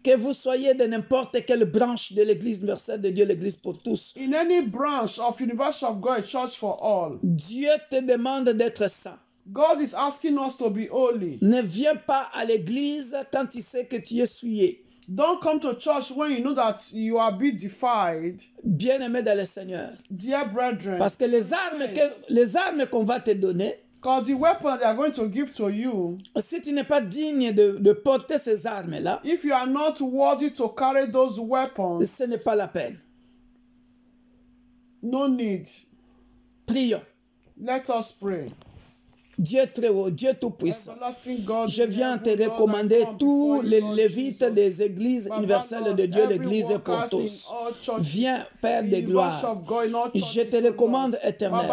Que vous soyez de n'importe quelle branche de l'Église universelle de Dieu, l'Église pour tous. In any branch of University of God, Church for All, Dieu te demande d'être saint. God is asking us to be holy. Ne viens pas à l'église quand tu sais que tu es souillé. Don't come to church when you know that you are being defiled. Bien-aimé dans le Seigneur. Dear brethren, Parce que les armes qu'on va te donner, because the weapon they are going to give to you, si tu n'es pas digne de porter ces armes-là, if you are not worthy to carry those weapons, ce n'est pas la peine. no need. Prions. Let us pray. Dieu très haut, Dieu tout-puissant. Everlasting God, Je viens te recommander tous les lévites des églises universelles de Dieu, l'église pour tous. Viens, Père de gloire. Je te recommande, Éternel,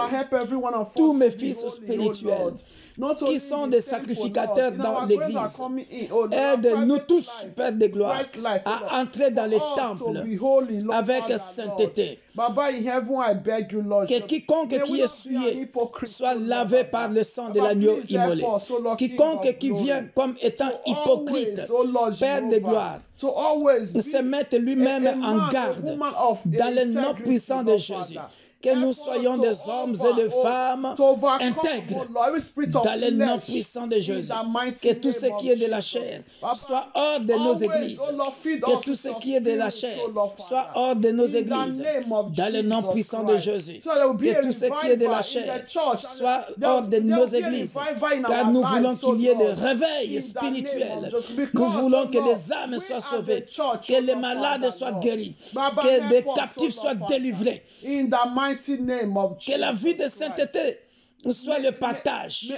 tous mes fils spirituels qui sont des sacrificateurs dans l'église. Aide-nous tous, Père de gloire, à entrer dans les temples avec sainteté. Que quiconque qui est souillé soit lavé par le sang de l'agneau immolé. Quiconque qui vient comme étant hypocrite, Père de gloire, se mette lui-même en garde dans le nom puissant de Jésus. Que nous soyons des hommes et des femmes intègres dans le nom puissant de Jésus. Que tout ce qui est de la chair soit hors de nos églises. Que tout ce qui est de la chair soit hors de nos églises dans le nom puissant de Jésus. Que tout ce qui est de la chair soit hors de nos églises. Car nous voulons qu'il y ait des réveils spirituels. Nous voulons que des âmes soient sauvées. Que les malades soient guéris. Que des captifs soient délivrés. Que la vie de sainteté soit le partage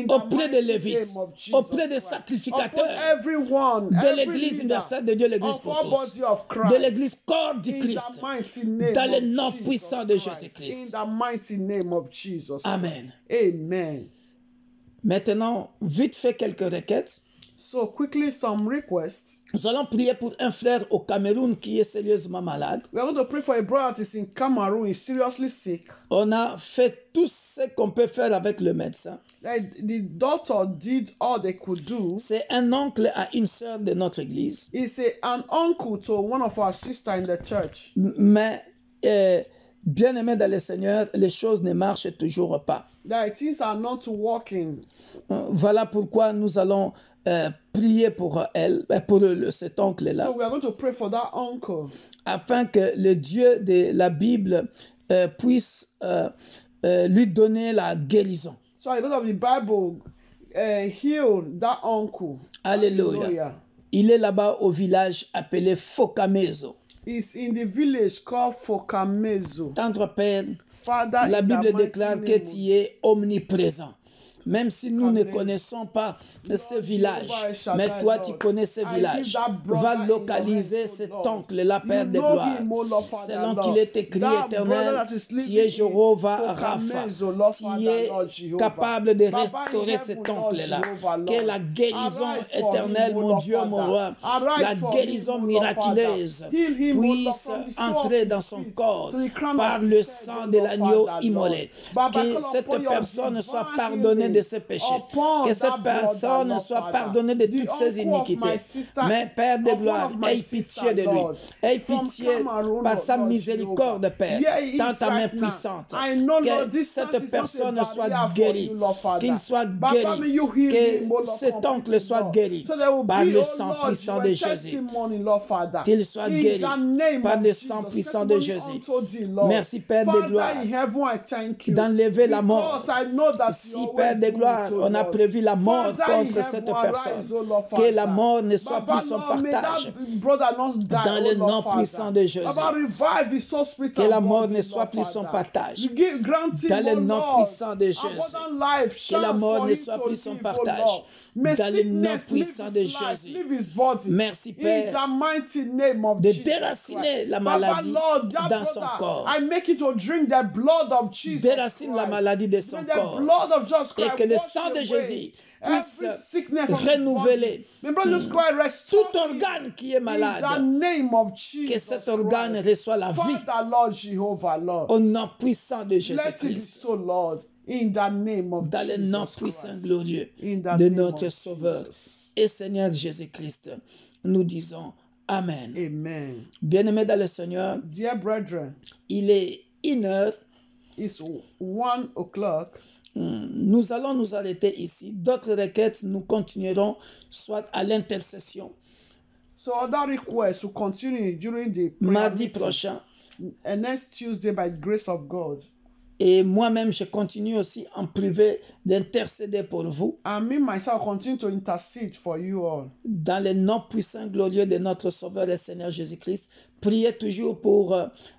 auprès des Lévites, auprès des sacrificateurs de l'Église universelle de Dieu, l'Église pour tous, de l'Église corps du Christ, dans le nom puissant de Jésus-Christ. Amen. Amen. Maintenant, vite fait quelques requêtes. So quickly some requests. Nous allons prier pour un frère au Cameroun qui est sérieusement malade. We are going to pray for a brother that is in Cameroon, is seriously sick. On a fait tout ce qu'on peut faire avec le médecin. The doctor did all they could do. C'est un oncle à une sœur de notre église. He's an uncle to one of our sisters in the church. Mais bien-aimé dans le Seigneur, les choses ne marchent toujours pas. That things are not working. Voilà pourquoi nous allons prier pour elle, pour cet oncle-là, So we are going to pray for that uncle. afin que le Dieu de la Bible puisse lui donner la guérison. So the God of the Bible healed that uncle. Alléluia. Il est là-bas au village appelé Fokamezo. is in the village called Fokamezo. Tendre Père, Father, la in the Bible mighty déclare name que of tu es omniprésent. Même si nous ne connaissons pas ce village, mais toi tu connais ce village, va localiser cet oncle-là, Père de gloire. Selon qu'il est écrit, Éternel, tu es Jéhovah Rapha, tu es capable de restaurer cet oncle-là. Que la guérison éternelle, mon Dieu, mon roi, la guérison miraculeuse puisse entrer dans son corps par le sang de l'agneau immolé. Que cette personne soit pardonnée de ses péchés. Que cette personne soit pardonnée de toutes ses iniquités. Mais Père de gloire, aie pitié de lui. Aie pitié par sa miséricorde, Père. Tends ta main puissante. Que cette personne soit guérie. Qu'il soit guéri. Que cet oncle soit guéri par le sang puissant de Jésus. Qu'il soit guéri par le sang puissant de Jésus. Merci, Père de gloire, d'enlever la mort. Si, Père de gloire, on a prévu la mort contre cette personne, que la mort ne soit plus son partage. Dans le nom puissant de Jésus. Que la mort ne soit plus son partage. Dans le nom puissant de Jésus. Que la mort ne soit plus son partage. Dans le nom puissant de Jésus. Merci, Père, de déraciner la maladie dans son corps. Déracine la maladie de son corps. Et que le sang de Jésus puisse renouveler tout organe qui est malade. Que cet organe reçoive la vie. Au nom puissant de Jésus-Christ. Dans le nom puissant glorieux de notre Sauveur et Seigneur Jésus-Christ, nous disons Amen. Amen. Bien-aimés dans le Seigneur, Dear brethren, il est 1h. it's 1 o'clock. Nous allons nous arrêter ici. D'autres requêtes, nous continuerons soit à l'intercession. So other requests will continue during the Mardi prochain. And next Tuesday by the grace of God. Et moi-même, je continue aussi en privé d'intercéder pour vous. And me myself continue to intercede for you all. Dans le nom puissant glorieux de notre Sauveur et Seigneur Jésus-Christ, priez toujours pour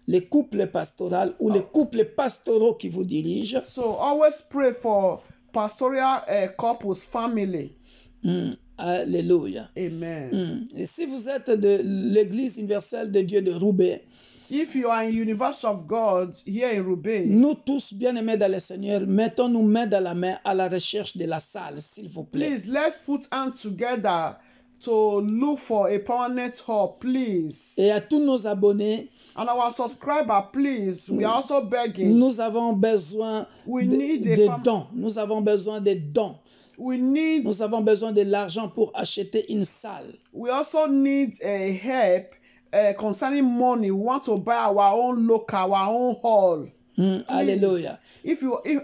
les couples pastoraux ou les couples pastoraux qui vous dirigent. So always pray for pastoral couples, family. Alléluia. Amen. Et si vous êtes de l'Église universelle de Dieu de Roubaix, if you are in University of God here in Roubaix, nous tous bien-aimés dans le Seigneur, mettons-nous main dans la main à la recherche de la salle, s'il vous plaît. please let's put hands together to look for a permanent hall, please. Et à tous nos abonnés, And our subscriber, please, we are also begging. nous avons besoin de dons. Nous avons besoin de dons. Nous avons besoin de l'argent pour acheter une salle. We also need a help concerning money. We want to buy our own local, our own hall. Alléluia. If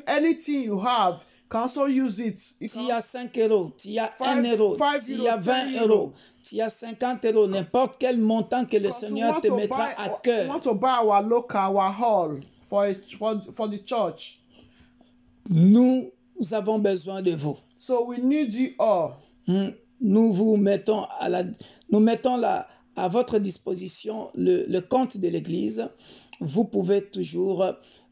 anything you have, can also use it. S'il y a 5 euros, s'il y a 1 euro, s'il y a 20 euros, s'il y a 50 euros, n'importe quel montant que le Seigneur te mettra à cœur. We want to buy our local, our hall for the church. Nous avons besoin de vous. So we need you all. Nous vous mettons à votre disposition le compte de l'Église. Vous pouvez toujours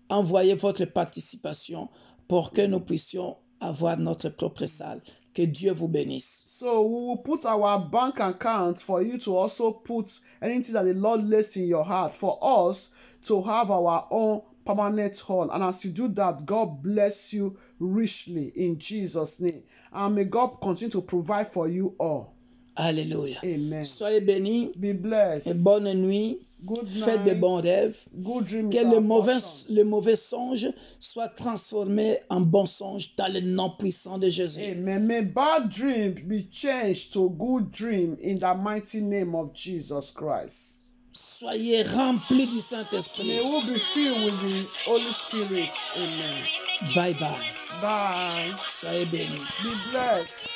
envoyer votre participation pour que nous puissions avoir notre propre salle. Que Dieu vous bénisse. So we will put our bank account for you to also put anything that the Lord lays in your heart for us to have our own permanent hall. And as you do that, God bless you richly in Jesus' name. And may God continue to provide for you all. Alléluia. Amen. Soyez bénis. Be blessed. Et bonne nuit. Good night. Faites de bons rêves. Good dreams. Que le mauvais songe soit transformé en bon songe dans le nom puissant de Jésus. Amen. May bad dream be changed to good dream in the mighty name of Jesus Christ. Soyez remplis du Saint-Esprit. May we be filled with the Holy Spirit. Amen. Bye bye. Bye. Soyez bénis. Be blessed.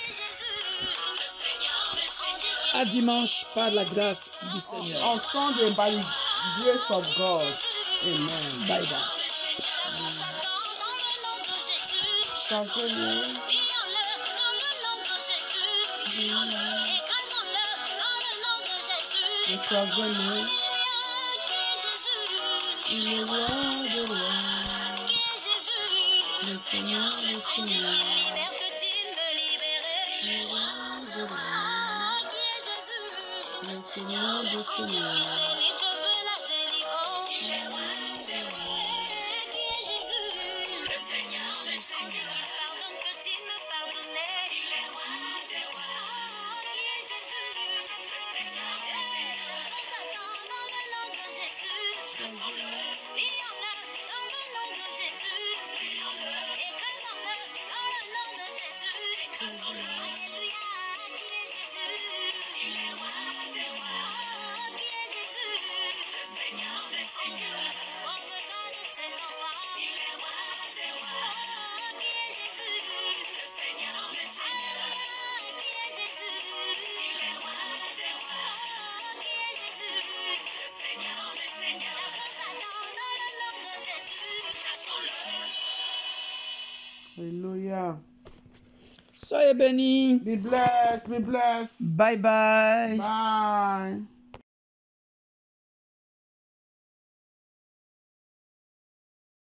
À dimanche par la grâce du Seigneur. On Sunday by the grace of God. Amen. Bye bye. Écrasez-le Il est roi de rois. Qui est Jésus? Le Seigneur des seigneurs. Libère peut-il me libérer? Il est roi de rois. Qui est Jésus? Le Seigneur des seigneurs. Je veux la délivrance. Il est roi de rois. Qui est Jésus? Le Seigneur des seigneurs. Pardonne peut-il me pardonner? Il est roi de rois. Qui est Jésus? Le Seigneur des seigneurs. Satan dans le nom de Jésus. Chassons-le. Lions-le dans le nom de Jésus. Lions-le. Écrasons-le dans le nom de Jésus. Écrasons-le. Alléluia. Qui est Jésus? Il est roi des rois. Qui est Jésus? Le Seigneur des seigneurs. Au besoin de ses enfants. Il est roi des rois. Qui est Jésus? Le Seigneur des seigneurs. Qui est Jésus? Il est roi des rois. Qui est Jésus? Le Seigneur des seigneurs. Chassons Satan dans le nom de Jésus. Chassons-le. Alléluia. Soyez bénis. Be blessed. Be blessed. Bye bye. Bye.